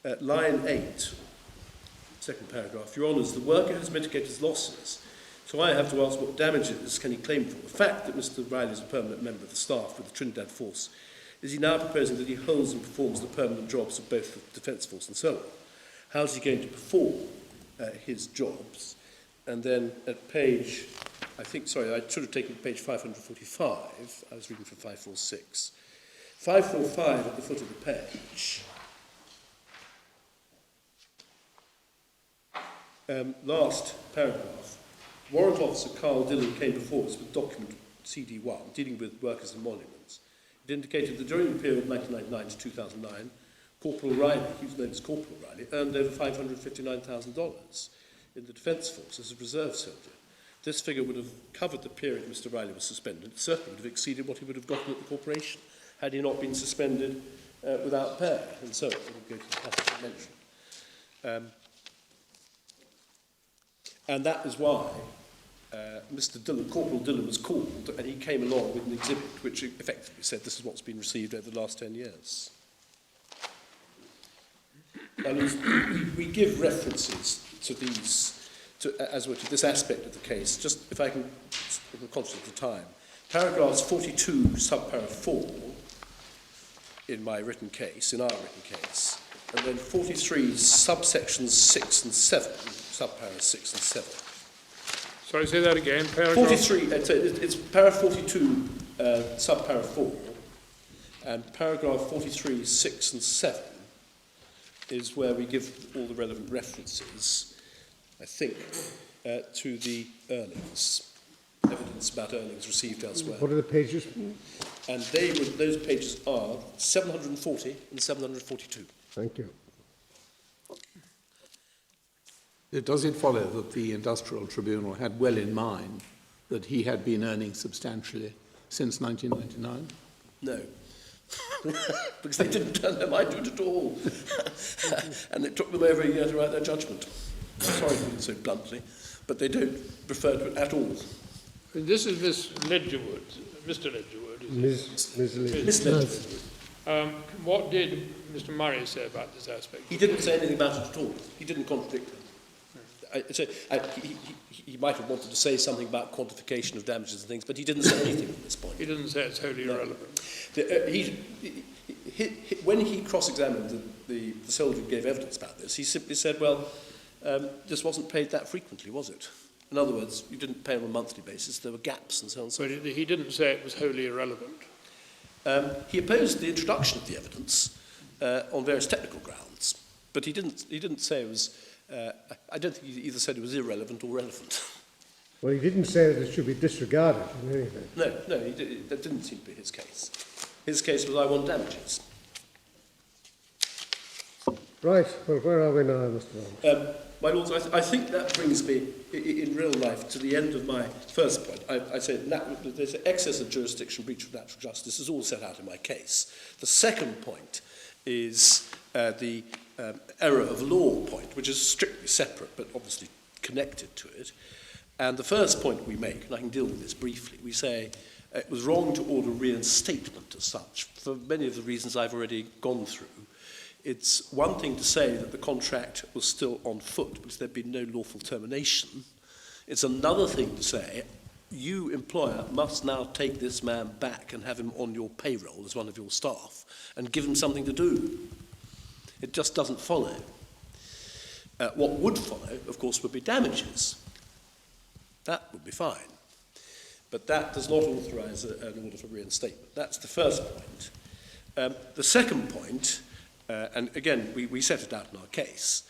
At line 8, second paragraph, Your Honours, the worker has mitigated his losses, so I have to ask what damages can he claim for. The fact that Mr. Riley is a permanent member of the staff with the Trinidad Force, is he now proposing that he holds and performs the permanent jobs of both the Defence Force and so on? How is he going to perform his jobs? And then at page, I should have taken page 545. I was reading from 546. 545 at the foot of the page. Last paragraph. Warrant Officer Carl Dillon came before us with document CD1 dealing with workers and monuments. It indicated that during the period of 1999 to 2009, Corporal Riley, who's known as Corporal Riley, earned over $559,000 in the Defence Force as a reserve soldier. This figure would have covered the period Mr. Riley was suspended. It certainly would have exceeded what he would have gotten at the corporation had he not been suspended without pay, and so on. It would go to the passage I mentioned. And that is why Mr. Dillon, Corporal Dillon, was called, and he came along with an exhibit which effectively said this is what's been received over the last 10 years. And we give references to these, to this aspect of the case, just if I can, in the conscious of the time. Paragraphs 42, subparagraph 4, in my written case, in our written case, and then 43, subsections 6 and 7, subparagraphs 6 and 7. Sorry, say that again. Paragraph 43, it's paragraph 42, subparagraph 4, and paragraph 43, 6 and 7 is where we give all the relevant references, I think, to the earnings, evidence about earnings received elsewhere. What are the pages? And those pages are 740 and 742. Thank you. Does it follow that the Industrial Tribunal had well in mind that he had been earning substantially since 1999? No. Because they didn't turn their mind to it at all. And it took them over a year to write their judgment. Sorry to put it so bluntly, but they don't refer to it at all. This is Miss Ledgerwood, Mr. Ledgerwood. Ms. Lee. Miss Ledgerwood. What did Mr. Murray say about this aspect? He didn't say anything about it at all. He didn't contradict it. He might have wanted to say something about quantification of damages and things, but he didn't say anything at this point. He didn't say it's wholly irrelevant. When he cross-examined the soldier who gave evidence about this, he simply said, well, this wasn't paid that frequently, was it? In other words, you didn't pay on a monthly basis, there were gaps and so on and so But forth. he didn't say it was wholly irrelevant. He opposed the introduction of the evidence on various technical grounds, but he didn't say it was. I don't think he either said it was irrelevant or relevant. Well, he didn't say that it should be disregarded in any event. No, that didn't seem to be his case. His case was I want damages. Right, well, where are we now, Mr. Roberts? My Lords, I think that brings me, in real life, to the end of my first point. I say there's excess of jurisdiction, breach of natural justice is all set out in my case. The second point is the error of law point, which is strictly separate, but obviously connected to it. And the first point we make, and I can deal with this briefly, we say it was wrong to order reinstatement as such, for many of the reasons I've already gone through. It's one thing to say that the contract was still on foot because there'd been no lawful termination. It's another thing to say, you, employer, must now take this man back and have him on your payroll as one of your staff and give him something to do. It just doesn't follow. What would follow, of course, would be damages. That would be fine. But that does not authorise an order for reinstatement. That's the first point. The second point, and again, we set it out in our case,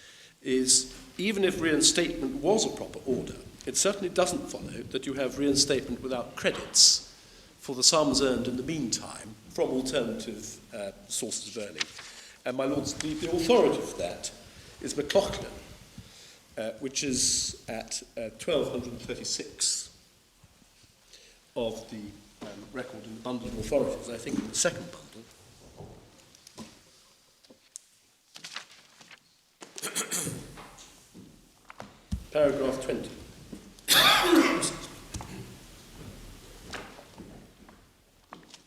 is even if reinstatement was a proper order, it certainly doesn't follow that you have reinstatement without credits for the sums earned in the meantime from alternative sources of earning. And, my Lords, the authority for that is McLaughlin, which is at 1236 of the record in the bundle of authorities, I think in the second bundle. Paragraph 20.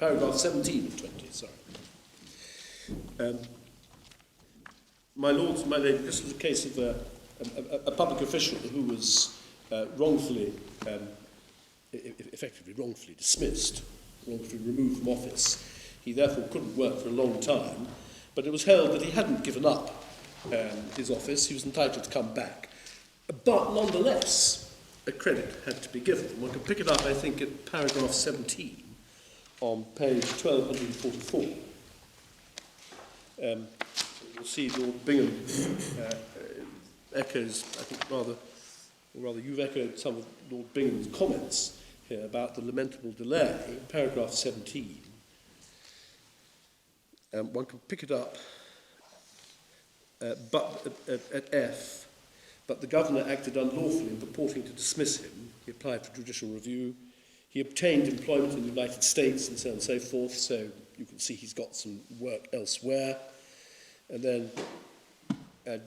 paragraph 17 of 20, sorry. My lords, my lady, this is a case of a public official who was wrongfully, effectively wrongfully dismissed, wrongfully removed from office. He therefore couldn't work for a long time, but it was held that he hadn't given up his office. He was entitled to come back. But nonetheless, a credit had to be given. One can pick it up, I think, at paragraph 17 on page 1244. You'll see Lord Bingham echoes, I think, rather you've echoed some of Lord Bingham's comments here about the lamentable delay in paragraph 17. One can pick it up at F, but the governor acted unlawfully in purporting to dismiss him. He applied for judicial review. He obtained employment in the United States and so on and so forth, so you can see he's got some work elsewhere. And then at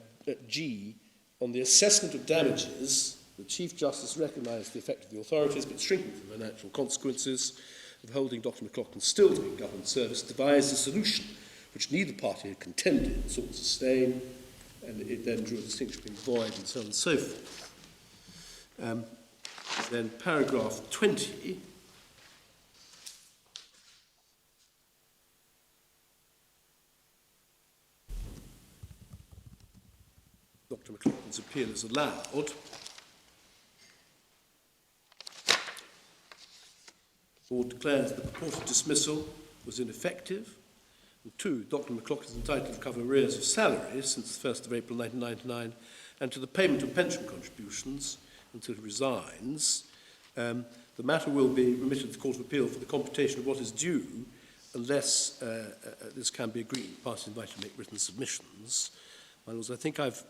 G, on the assessment of damages, the Chief Justice recognised the effect of the authorities, but shrinking from the natural consequences of holding Dr. McLaughlin still to be in government service, devised a solution which neither party had contended and sought to sustain, and it then drew a distinction between void and so on and so forth. Then paragraph 20, Dr. McLaughlin's appeal is allowed. The board declares the purported dismissal was ineffective. And 2, Dr. McLaughlin is entitled to recover arrears of salary since the 1st of April 1999 and to the payment of pension contributions until he resigns. The matter will be remitted to the Court of Appeal for the computation of what is due unless this can be agreed. The parties invited to make written submissions. My lords, I think I've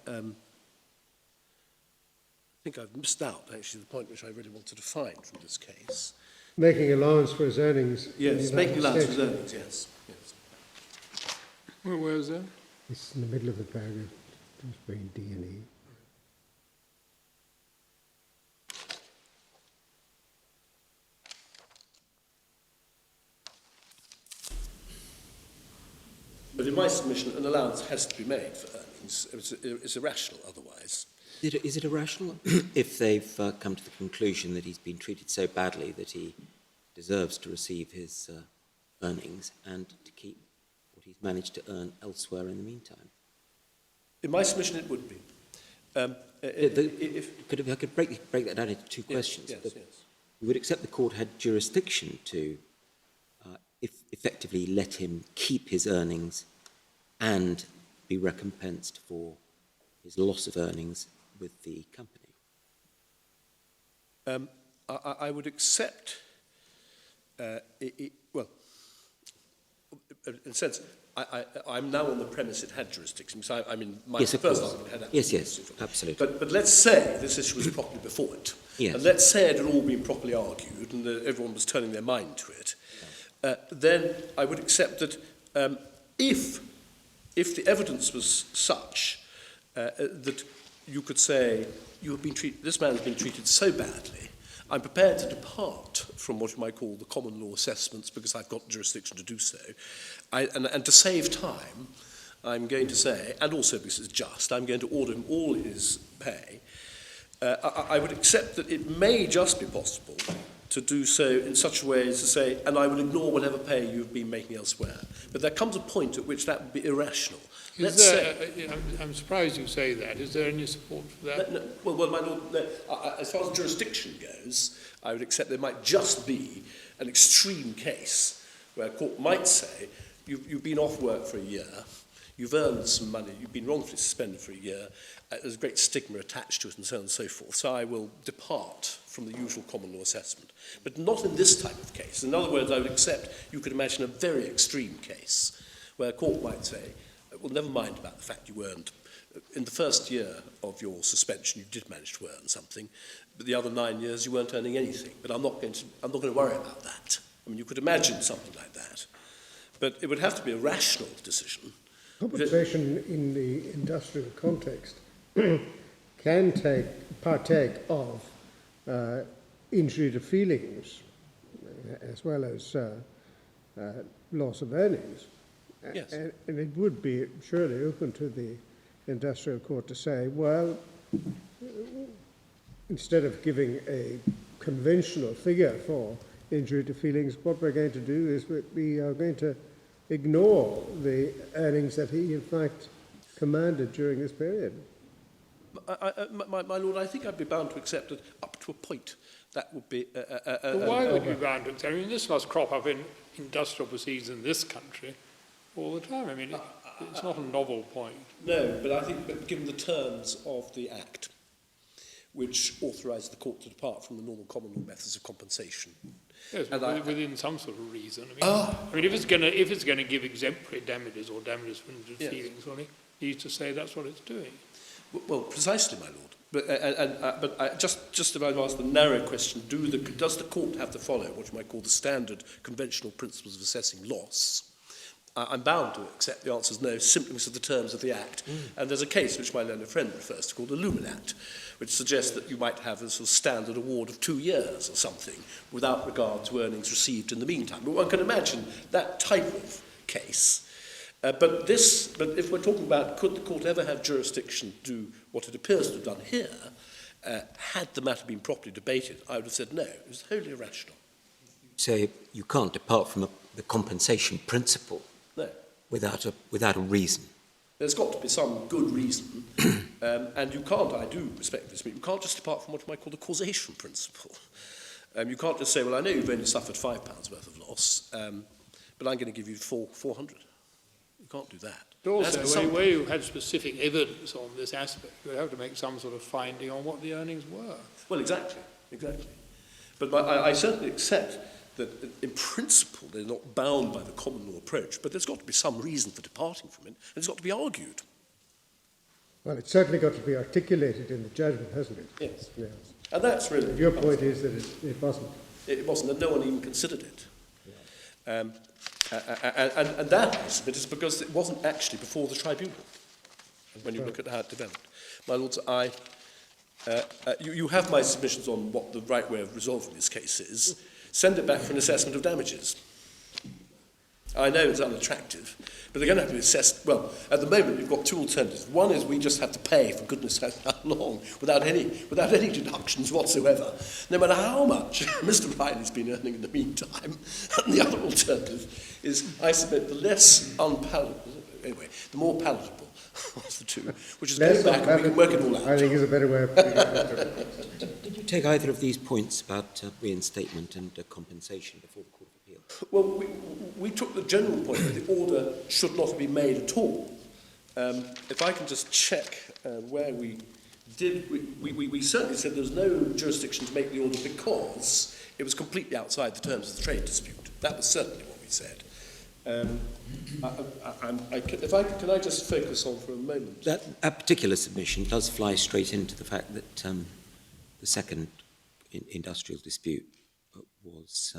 missed out, actually, the point which I really wanted to find from this case. Making allowance for his earnings. Yes, making allowance for his earnings, yes. Where is that? It's in the middle of the paragraph, just between D and E. But in my submission, an allowance has to be made for earnings. It's irrational otherwise. Is it irrational if they've come to the conclusion that he's been treated so badly that he deserves to receive his earnings and to keep what he's managed to earn elsewhere in the meantime? In my submission, it would be. If I could break that down into 2 questions. Yes. You would accept the court had jurisdiction to effectively let him keep his earnings and be recompensed for his loss of earnings with the company? I would accept, well, in a sense, I'm now on the premise it had jurisdiction. So my yes, first argument had yes, absolutely. But let's say this issue was properly before it. Yes. And let's say it had all been properly argued and everyone was turning their mind to it. Then I would accept that if the evidence was such that you could say this man has been treated so badly, I'm prepared to depart from what you might call the common law assessments because I've got jurisdiction to do so. And to save time, I'm going to say, and also because it's just, I'm going to order him all his pay. I would accept that it may just be possible to do so in such a way as to say, and I will ignore whatever pay you've been making elsewhere. But there comes a point at which that would be irrational. I'm surprised you say that. Is there any support for that? No, well, my lord, as far as jurisdiction goes, I would accept there might just be an extreme case where a court might say, you've been off work for a year, you've earned some money, you've been wrongfully suspended for a year, there's a great stigma attached to it and so on and so forth, so I will depart from the usual common law assessment. But not in this type of case. In other words, I would accept, you could imagine a very extreme case where a court might say, well, never mind about the fact you earned, in the first year of your suspension you did manage to earn something, but the other 9 years you weren't earning anything. But I'm not going to worry about that. I mean, you could imagine something like that. But it would have to be a rational decision. Compensation in the industrial context can partake of injury to feelings as well as loss of earnings. Yes. And it would be surely open to the industrial court to say, well, instead of giving a conventional figure for injury to feelings, what we're going to do is we are going to ignore the earnings that he, in fact, commanded during this period. My lord, I think I'd be bound to accept that up to a point. That would be... But why would you be bound to accept? I mean, this must crop up in industrial proceedings in this country all the time. I mean, it's not a novel point. No, but I think that given the terms of the Act, which authorises the court to depart from the normal common law methods of compensation. Yes, and within some sort of reason. I mean, if it's going to give exemplary damages or damages for injured feelings, well, it needs to say that's what it's doing. Well, precisely, my lord. But just if I've asked the narrow question, does the court have to follow what you might call the standard conventional principles of assessing loss? I'm bound to accept the answer is no, simply because of the terms of the Act. And there's a case which my learned friend refers to called the Illuminat, which suggests that you might have a sort of standard award of 2 years or something without regard to earnings received in the meantime. But one can imagine that type of case. But if we're talking about could the court ever have jurisdiction to do what it appears to have done here, had the matter been properly debated, I would have said no. It was wholly irrational. So you can't depart from the compensation principle No. without a reason. There's got to be some good reason, and you can't, I do respect this, but you can't just depart from what you might call the causation principle. You can't just say, well, I know you've only suffered £5 worth of loss, but I'm going to give you 400. You can't do that. But also, where you had specific evidence on this aspect, you would have to make some sort of finding on what the earnings were. Well, exactly. But I certainly accept that in principle they're not bound by the common law approach, but there's got to be some reason for departing from it, and it's got to be argued. Well, it's certainly got to be articulated in the judgment, hasn't it? Yes. Yes. And that's really... Your point is that it wasn't. It wasn't, and no one even considered it. And that, I submit, is because it wasn't actually before the tribunal, when you look at how it developed. My lords, you have my submissions on what the right way of resolving this case is. Send it back for an assessment of damages. I know it's unattractive, but they're going to have to be assessed. Well, at the moment, you've got two alternatives. One is we just have to pay for goodness knows how long, without any deductions whatsoever, no matter how much Mr. Riley's been earning in the meantime. And the other alternative is, I submit, the less unpalatable, anyway, the more palatable of the two, which is going back and we can work it all out. I think is a better way of putting it. Did you take either of these points about reinstatement and compensation before the Court of Appeal? Well, we took the general point that the order should not be made at all. If I can just check where we did, we certainly said there was no jurisdiction to make the order because it was completely outside the terms of the trade dispute. That was certainly what we said. Can I just focus on for a moment? That particular submission does fly straight into the fact that the second industrial dispute was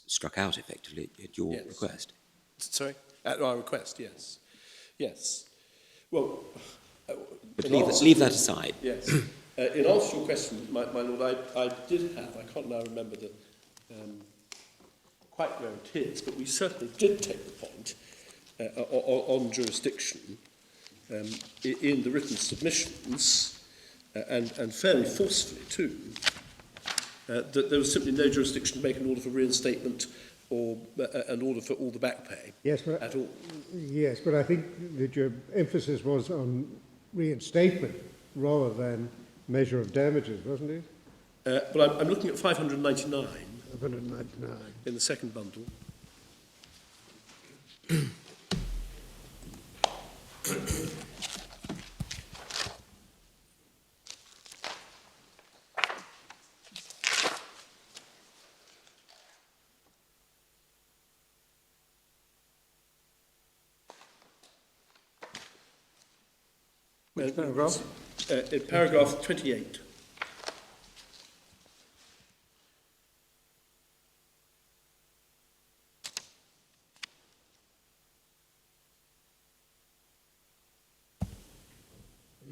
struck out effectively at your request. Sorry? At our request, yes. Yes. Well... but leave that aside. Yes. In answer to your question, my lord, I did have, I can't now remember the... quite where it is, but we certainly did take the point on jurisdiction in the written submissions, and fairly forcefully too, that there was simply no jurisdiction to make an order for reinstatement or an order for all the back pay at all. Yes, but I think that your emphasis was on reinstatement rather than measure of damages, wasn't it? But I'm looking at 599. 599. In the second bundle. Which paragraph? In paragraph 28.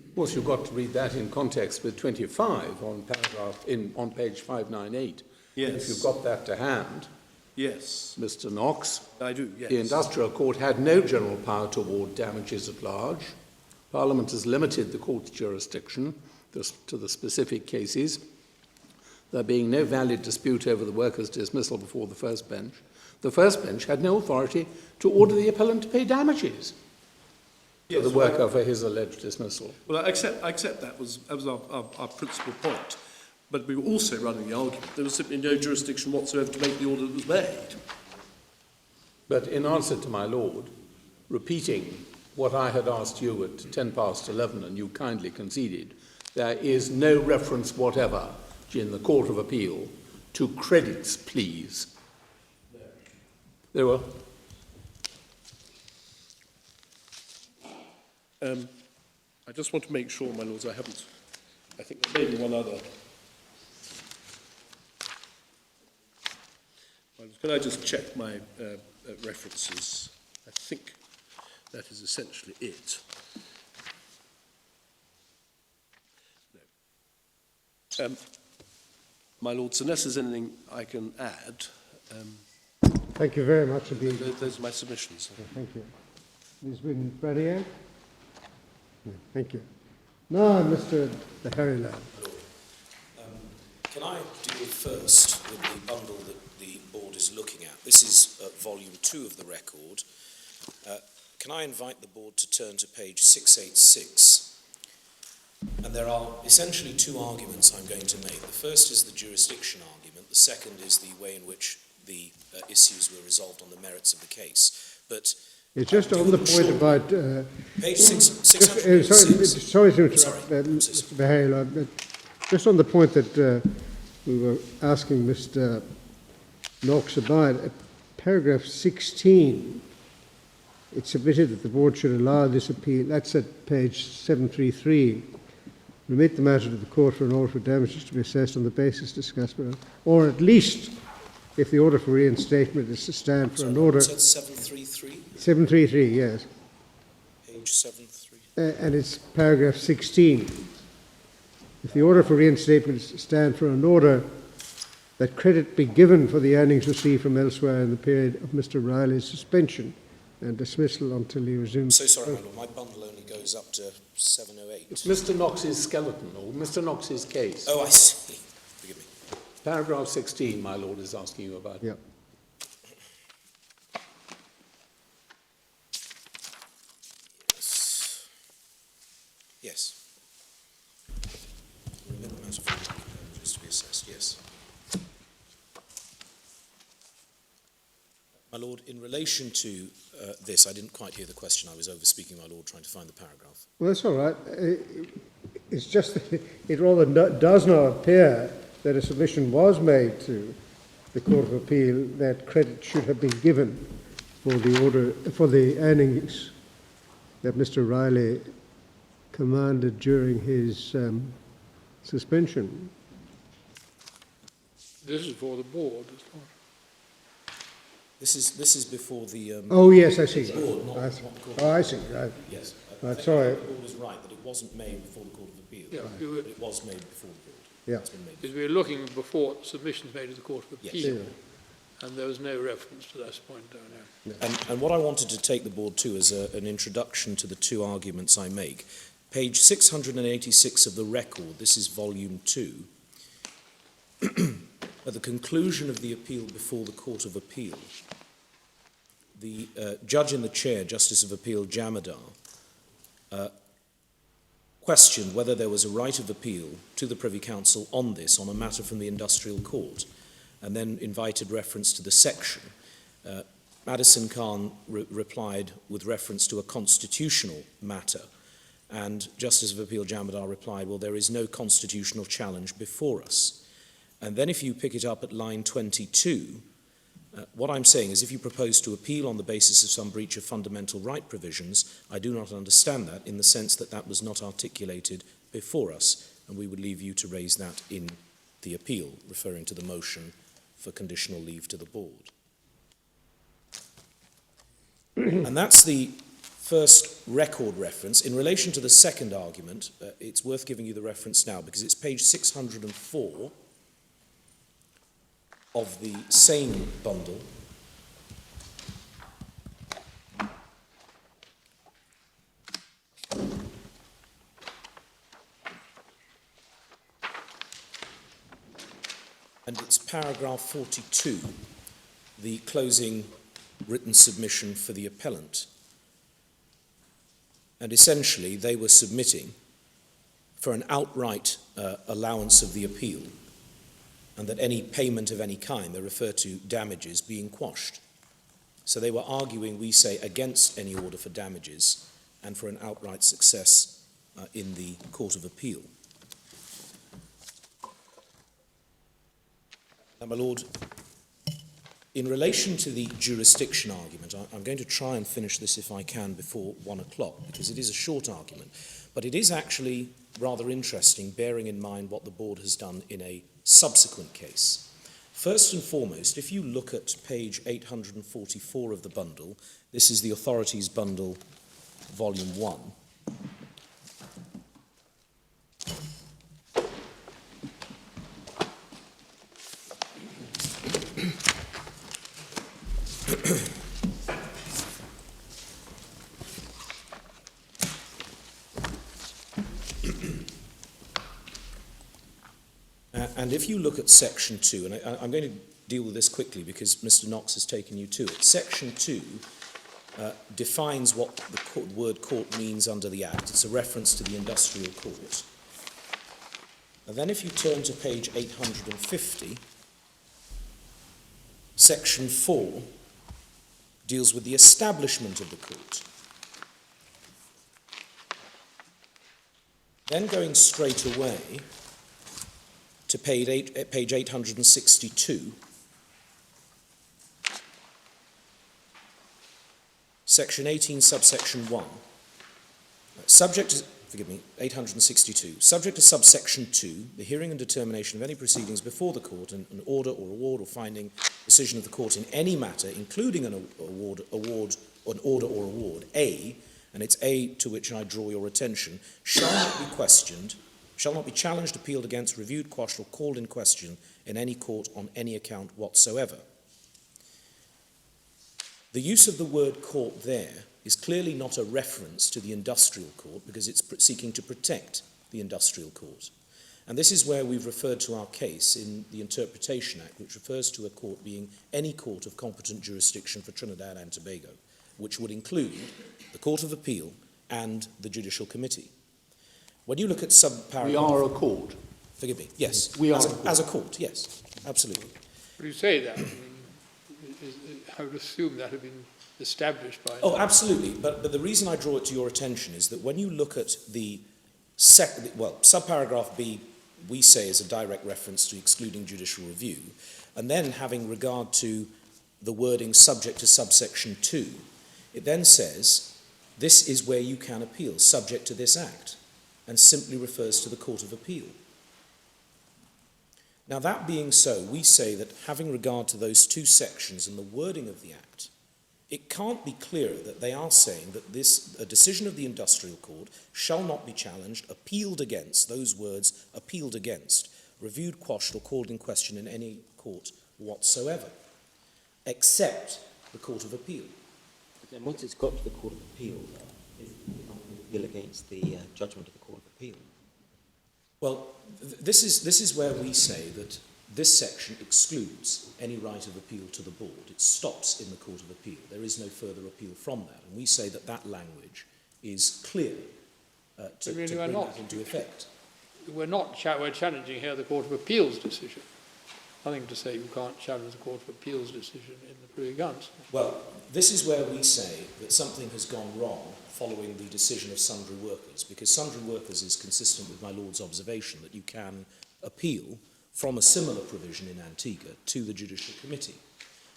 Of course, you've got to read that in context with 25 on page 598. Yes. If you've got that to hand, Yes, Mr. Knox, I do, yes. the Industrial Court had no general power to award damages at large. Parliament has limited the court's jurisdiction to the specific cases, there being no valid dispute over the worker's dismissal before the first bench. The first bench had no authority to order the appellant to pay damages to the worker for his alleged dismissal. Well, I accept that was our principal point. But we were also running the argument there was simply no jurisdiction whatsoever to make the order that was made. But in answer to my lord, repeating what I had asked you at 11:10, and you kindly conceded, there is no reference whatever in the Court of Appeal to credits, please. No. There were. I just want to make sure, my lords, I think there may be one other. Can I just check my references? I think that is essentially it. No. My lords, unless there's anything I can add, Thank you very much indeed. those are my submissions. Thank you. Ms. Bradier? Thank you. Now, Mr. Harryland. Can I deal first with the bundle that the board is looking at? This is volume 2 of the record. Can I invite the board to turn to page 686? And there are essentially two arguments I'm going to make. The first is the jurisdiction argument. The second is the way in which the issues were resolved on the merits of the case. But it's just on the point about... page 686. Sorry to interrupt, Mr. Harryland, but just on the point that we were asking Mr. Knox about, paragraph 16, it's submitted that the board should allow this appeal. That's at page 733. Remit the matter to the court for an order for damages to be assessed on the basis discussed below, or at least, if the order for reinstatement is to stand for an order... Said 733? 733, yes. Page 733. And it's paragraph 16. If the order for reinstatement is to stand for an order that credit be given for the earnings received from elsewhere in the period of Mr. Riley's suspension and dismissal until he resumes... So sorry, my lord, my bundle only goes up to 708. It's Mr. Knox's skeleton, or Mr. Knox's case. Oh, I see. Forgive me. Paragraph 16, my lord is asking you about. Yeah. Yes. Remit the matter for damages to be assessed, yes. My lord, in relation to this, I didn't quite hear the question. I was over-speaking, my lord, trying to find the paragraph. Well, that's all right. It's just that it rather does not appear that a submission was made to the Court of Appeal that credit should have been given for the order, for the earnings that Mr. Riley commanded during his suspension. This is for the board, it's not. This is before the... Oh, yes, I see. board, not I the see. court. Oh, I see. Right. Yes. Right, sorry. The board is right, that it wasn't made before the Court of Appeal. Yeah, But it was made before the board. Yeah. It's been made Because we were looking before submissions made to the Court of Yes. Appeal, Yeah. and there was no reference to this point down there. And what I wanted to take the board to as an introduction to the two arguments I make. Page 686 of the record, this is volume 2. At the conclusion of the appeal before the Court of Appeal, the judge in the chair, Justice of Appeal Jamadar, questioned whether there was a right of appeal to the Privy Council on this, on a matter from the Industrial Court, and then invited reference to the section. Madison Khan replied with reference to a constitutional matter, and Justice of Appeal Jamadar replied, well, there is no constitutional challenge before us. And then if you pick it up at line 22, what I'm saying is if you propose to appeal on the basis of some breach of fundamental right provisions, I do not understand that in the sense that that was not articulated before us, and we would leave you to raise that in the appeal, referring to the motion for conditional leave to the board. And that's the first record reference. In relation to the second argument, it's worth giving you the reference now because it's page 604. of the same bundle and it's paragraph 42, the closing written submission for the appellant. And essentially, they were submitting for an outright allowance of the appeal, and that any payment of any kind, they refer to damages, being quashed. So they were arguing, we say, against any order for damages and for an outright success in the Court of Appeal. Now, my Lord, in relation to the jurisdiction argument, I'm going to try and finish this if I can before 1 o'clock, because it is a short argument, but it is actually rather interesting, bearing in mind what the board has done in a subsequent case. First and foremost, if you look at page 844 of the bundle, this is the Authorities Bundle, Volume 1. And if you look at section 2, and I'm going to deal with this quickly because Mr. Knox has taken you to it. Section 2 defines what the word court means under the Act. It's a reference to the industrial court. And then if you turn to page 850, section 4 deals with the establishment of the court. Then going straight away to page 862, section 18, subsection 1, subject to, 862, subject to subsection 2, the hearing and determination of any proceedings before the court, and an order or award or finding decision of the court in any matter, including an order or award, A, and it's A to which I draw your attention, shall not be questioned, shall not be challenged, appealed against, reviewed, quashed, or called in question in any court on any account whatsoever. The use of the word court there is clearly not a reference to the industrial court because it's seeking to protect the industrial court. And this is where we've referred to our case in the Interpretation Act, which refers to a court being any court of competent jurisdiction for Trinidad and Tobago, which would include the Court of Appeal and the Judicial Committee. When you look at subparagraph... We are a court. Forgive me, yes. We are as a court, yes, absolutely. Would you say that? I mean, I would assume that had been established by... Oh, absolutely. But the reason I draw it to your attention is that when you look at the subparagraph B, we say is a direct reference to excluding judicial review, and then having regard to the wording subject to subsection 2, it then says, this is where you can appeal, subject to this Act, and simply refers to the Court of Appeal. Now, that being so, we say that having regard to those two sections and the wording of the Act, it can't be clearer that they are saying that a decision of the industrial court shall not be challenged, appealed against, those words, appealed against, reviewed, quashed, or called in question in any court whatsoever, except the Court of Appeal. But then once it's got to the Court of Appeal, it's not an appeal against the judgment of the Court of Appeal. Well, this is where we say that this section excludes any right of appeal to the board. It stops in the Court of Appeal. There is no further appeal from that. And we say that that language is clear to bring that into effect. We're challenging here the Court of Appeal's decision. Nothing to say you can't challenge the Court of Appeal's decision in the Privy Council. Well, this is where we say that something has gone wrong following the decision of sundry workers, because sundry workers is consistent with my Lord's observation that you can appeal from a similar provision in Antigua to the Judicial Committee.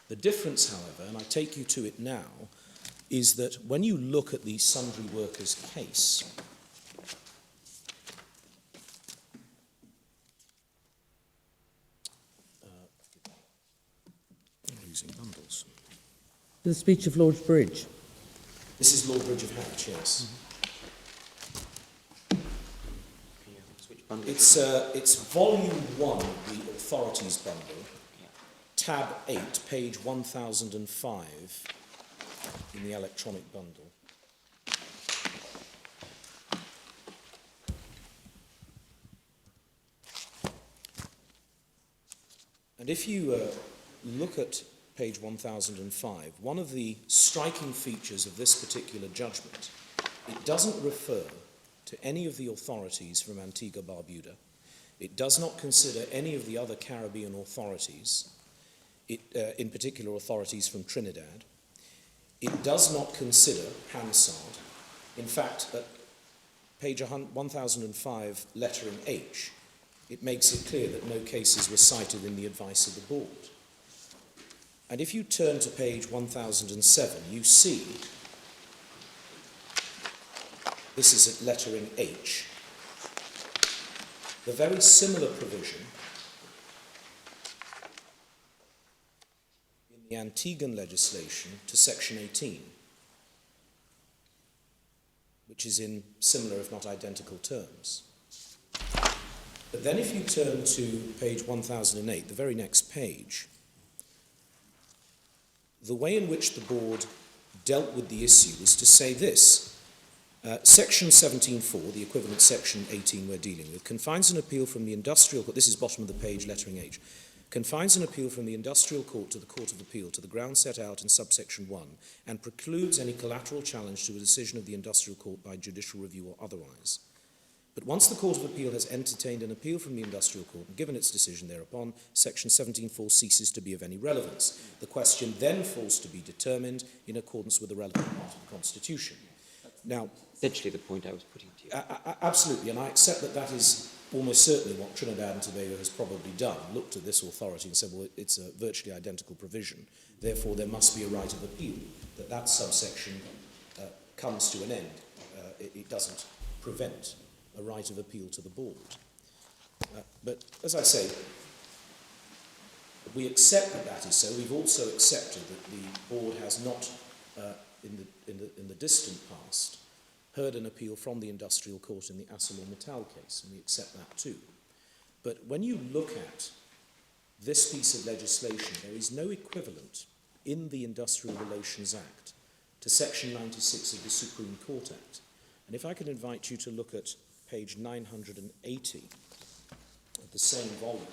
The difference, however, and I take you to it now, is that when you look at the sundry workers case, I'm losing bundles. The speech of Lord Bridge. This is Lord Bridge of Hatch, yes. It's volume 1 of the Authorities Bundle, tab 8, page 1005 in the electronic bundle. And if you look at page 1005, one of the striking features of this particular judgment, it doesn't refer to any of the authorities from Antigua-Barbuda. It does not consider any of the other Caribbean authorities, in particular authorities from Trinidad. It does not consider Hansard. In fact, at page 1005, lettering H, it makes it clear that no cases were cited in the advice of the board. And if you turn to page 1007, you see, this is at lettering H, the very similar provision in the Antiguan legislation to section 18, which is in similar if not identical terms. But then if you turn to page 1008, the very next page, the way in which the board dealt with the issue was to say this. Section 17.4, the equivalent section 18 we're dealing with, confines an appeal from the industrial court, this is bottom of the page, lettering H, confines an appeal from the industrial court to the Court of Appeal to the ground set out in subsection 1 and precludes any collateral challenge to a decision of the industrial court by judicial review or otherwise. But once the Court of Appeal has entertained an appeal from the industrial court and given its decision thereupon, section 17.4 ceases to be of any relevance. The question then falls to be determined in accordance with the relevant part of the Constitution. Now, essentially the point I was putting to you. Absolutely, and I accept that that is almost certainly what Trinidad and Tobago has probably done, looked at this authority and said, well, it's a virtually identical provision, therefore there must be a right of appeal, that subsection comes to an end. It doesn't prevent a right of appeal to the board. But as I say, we accept that that is so. We've also accepted that the board has not, in the distant past, heard an appeal from the industrial court in the ArcelorMittal case, and we accept that too. But when you look at this piece of legislation, there is no equivalent in the Industrial Relations Act to Section 96 of the Supreme Court Act. And if I can invite you to look at page 980 of the same volume.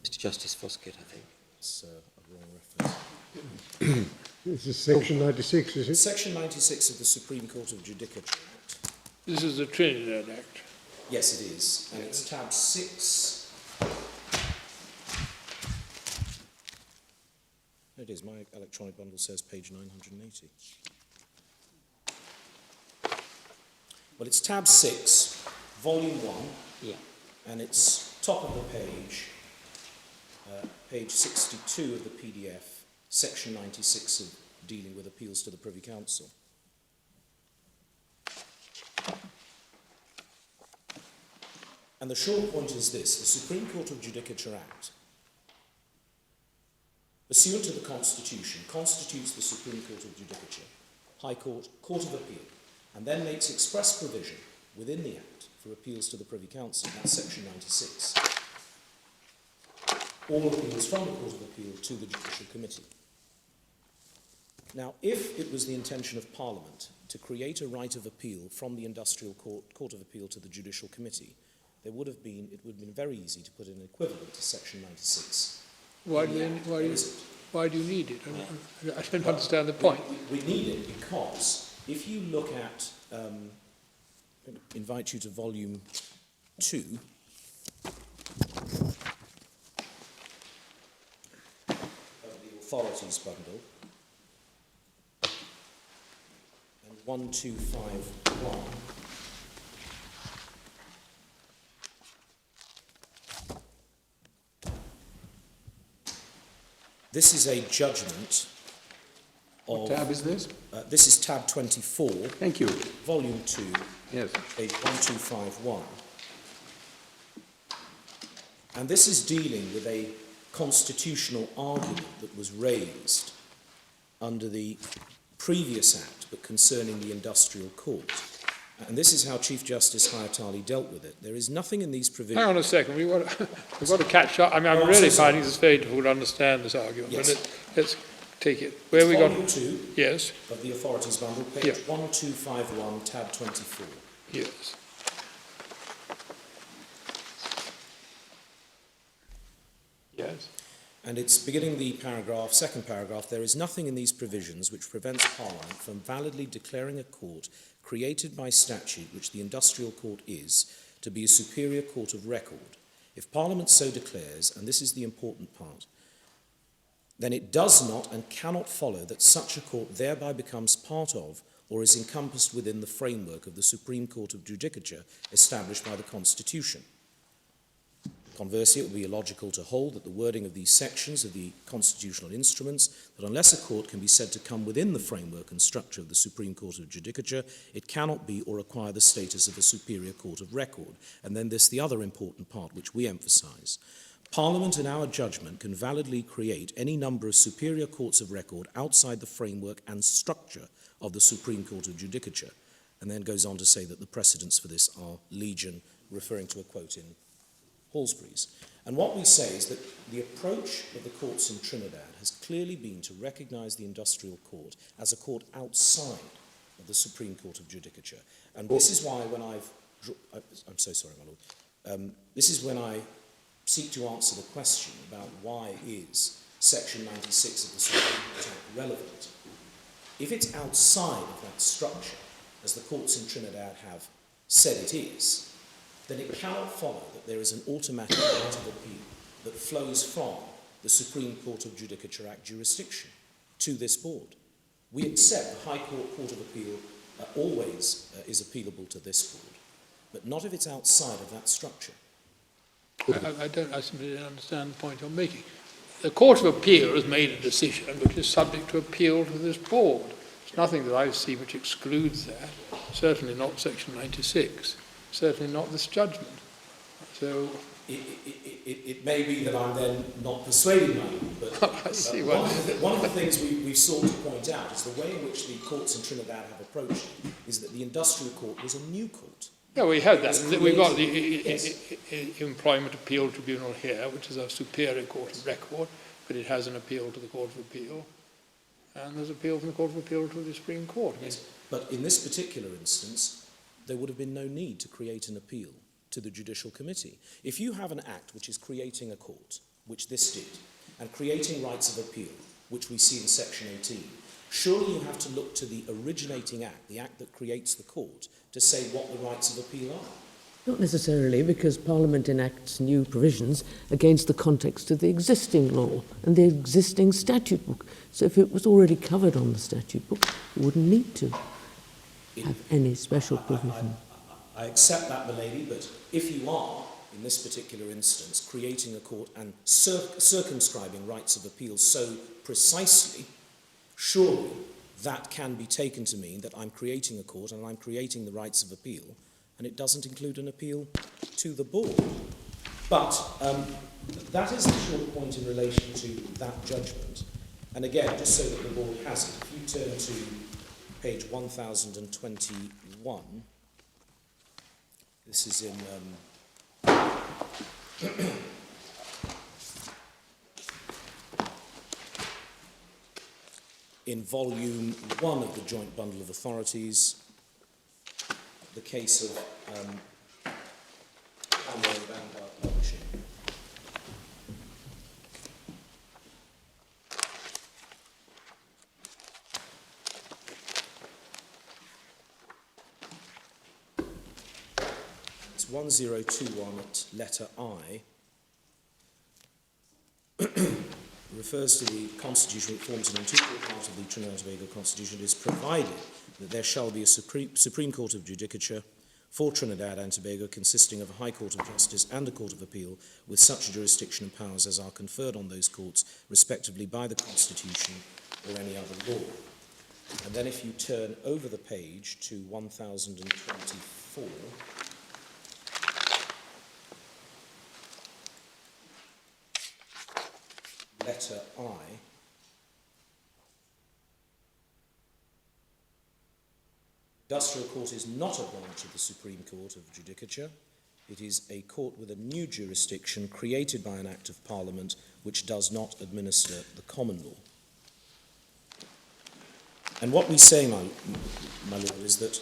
Mr. Justice Foskett, I think. It's a wrong reference. This is section 96, is it? Section 96 of the Supreme Court of Judicature Act. This is the Trinidad Act. Yes, it is. And it's tab 6. It is. My electronic bundle says page 980. Well, it's tab 6, volume 1. Yeah. And it's top of the page, page 62 of the PDF, section 96 of dealing with appeals to the Privy Council. And the short point is this: the Supreme Court of Judicature Act, pursuant to the Constitution, constitutes the Supreme Court of Judicature, High Court, Court of Appeal, and then makes express provision within the Act for appeals to the Privy Council, that's section 96. All appeals from the Court of Appeal to the Judicial Committee. Now, if it was the intention of Parliament to create a right of appeal from the Industrial Court of Appeal to the Judicial Committee, it would have been very easy to put an equivalent to section 96. Why do you need it? I don't understand the point. We need it because if you look at, I'm going to invite you to volume 2, of the authorities bundle, and 1251. This is a judgment of... What tab is this? This is tab 24. Thank you. Volume 2, Yes. page 1251. And this is dealing with a constitutional argument that was raised under the previous Act, but concerning the Industrial Court. And this is how Chief Justice Hayatali dealt with it. There is nothing in these provisions... Hang on a second, we've got to catch up. I mean, I'm really finding this very difficult to understand, this argument, Yes. but let's take it. Where we got? Volume 2 Yes, of the Authorities Bundle, page Yeah. 1251, tab 24. yes. Yes. And it's beginning the paragraph, second paragraph, there is nothing in these provisions which prevents Parliament from validly declaring a court created by statute, which the Industrial Court is, to be a superior court of record. If Parliament so declares, and this is the important part, then it does not and cannot follow that such a court thereby becomes part of or is encompassed within the framework of the Supreme Court of Judicature established by the Constitution. Conversely, it would be illogical to hold that the wording of these sections of the constitutional instruments, that unless a court can be said to come within the framework and structure of the Supreme Court of Judicature, it cannot be or acquire the status of a superior court of record. And then there's the other important part which we emphasise. Parliament, in our judgment, can validly create any number of superior courts of record outside the framework and structure of the Supreme Court of Judicature, and then goes on to say that the precedents for this are legion, referring to a quote in Halsbury's. And what we say is that the approach of the courts in Trinidad has clearly been to recognise the Industrial Court as a court outside of the Supreme Court of Judicature. And this is why when I'm so sorry, my Lord. This is when I seek to answer the question about why is Section 96 of the Supreme Court Act relevant. If it's outside of that structure, as the courts in Trinidad have said it is, then it cannot follow that there is an automatic right of appeal that flows from the Supreme Court of Judicature Act jurisdiction to this board. We accept the High Court of Appeal always is appealable to this board, but not if it's outside of that structure. I simply don't understand the point you're making. The Court of Appeal has made a decision which is subject to appeal to this board. There's nothing that I see which excludes that, certainly not Section 96. Certainly not this judgment. So it may be that I'm then not persuading you, but I see one of the things we've sought to point out is the way in which the courts in Trinidad have approached it is that the Industrial Court was a new court. yeah, we had that. We've got the Employment Appeal Tribunal here, which is a superior court of record, but it has an appeal to the Court of Appeal, and there's appeal from the Court of Appeal to the Supreme Court. Yes. But in this particular instance, there would have been no need to create an appeal to the Judicial Committee. If you have an act which is creating a court, which this did, and creating rights of appeal, which we see in Section 18, surely you have to look to the originating act, the act that creates the court, to say what the rights of appeal are. Not necessarily, because Parliament enacts new provisions against the context of the existing law and the existing statute book. So if it was already covered on the statute book, you wouldn't need to have any special provision. I accept that, milady, but if you are, in this particular instance, creating a court and circumscribing rights of appeal so precisely, surely that can be taken to mean that I'm creating a court and I'm creating the rights of appeal, and it doesn't include an appeal to the board. But that is the short point in relation to that judgment. And again, just so that the board has it, if you turn to page 1021, this is in volume 1 of the Joint Bundle of Authorities, the case of Vanguard Publishing. It's 1021 at letter I. Refers to the constitutional reforms and integral part of the Trinidad and Tobago Constitution. It is provided that there shall be a Supreme Court of Judicature for Trinidad and Tobago consisting of a High Court of Justice and a Court of Appeal with such jurisdiction and powers as are conferred on those courts respectively by the Constitution or any other law. And then if you turn over the page to 1024, letter I, Industrial Court is not a branch of the Supreme Court of Judicature. It is a court with a new jurisdiction created by an Act of Parliament which does not administer the common law. And what we say, my Lord, is that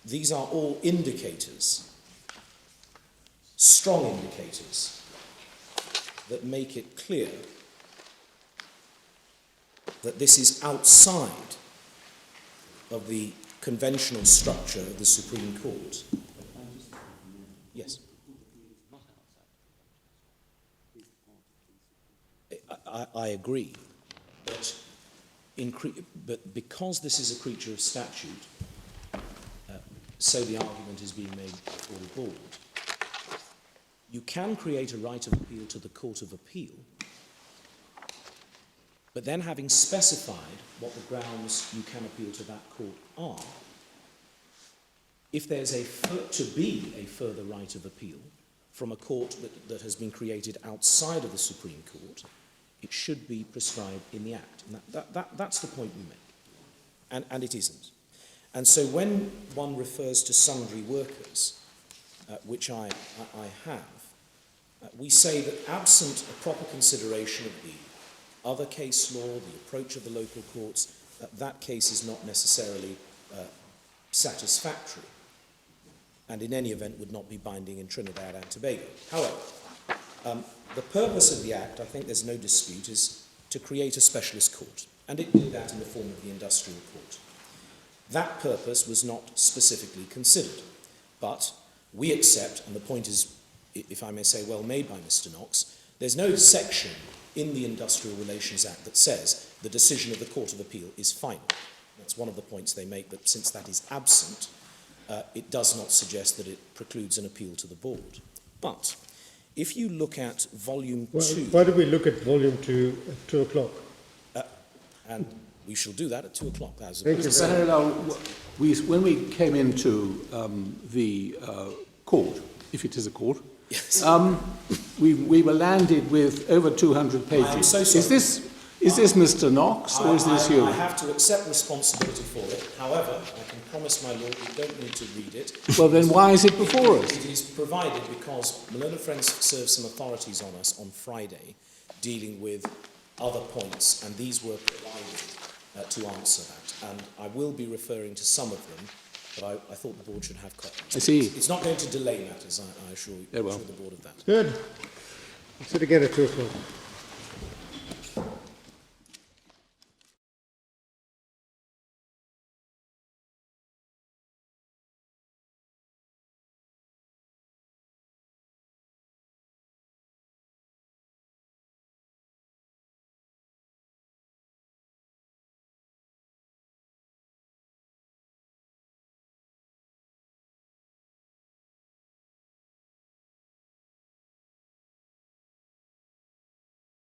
these are all indicators, strong indicators, that make it clear that this is outside of the conventional structure of the Supreme Court. Yes. I agree, but because this is a creature of statute, so the argument is being made before the board, you can create a right of appeal to the Court of Appeal, but then having specified what the grounds you can appeal to that court are, if there's to be a further right of appeal from a court that has been created outside of the Supreme Court, it should be prescribed in the Act. And that's the point we make. And it isn't. And so when one refers to sundry workers, which I have, we say that absent a proper consideration of the other case law, the approach of the local courts, that case is not necessarily satisfactory, and in any event would not be binding in Trinidad and Tobago. However, the purpose of the Act, I think there's no dispute, is to create a specialist court, and it did that in the form of the Industrial Court. That purpose was not specifically considered, but we accept, and the point is, if I may say, well made by Mr. Knox, there's no section in the Industrial Relations Act that says the decision of the Court of Appeal is final. That's one of the points they make, that since that is absent, it does not suggest that it precludes an appeal to the board. But if you look at Volume 2... Why do we look at Volume 2 at 2 o'clock? And we shall do that at 2 o'clock. Thank you. Mr. Harrell, when we came into the court, if it is a court, yes. we were landed with over 200 pages. I am so sorry. Is this Mr. Knox, or is this you? I have to accept responsibility for it. However, I can promise my lord we don't need to read it. Well, then why is it before us? It is provided because Malone Friends served some authorities on us on Friday dealing with other points, and these were provided to answer that. And I will be referring to some of them, but I thought the board should have copies. I see. It's not going to delay matters, I assure you, Very well. assure the board of that. Good. We'll sit again at 2 o'clock.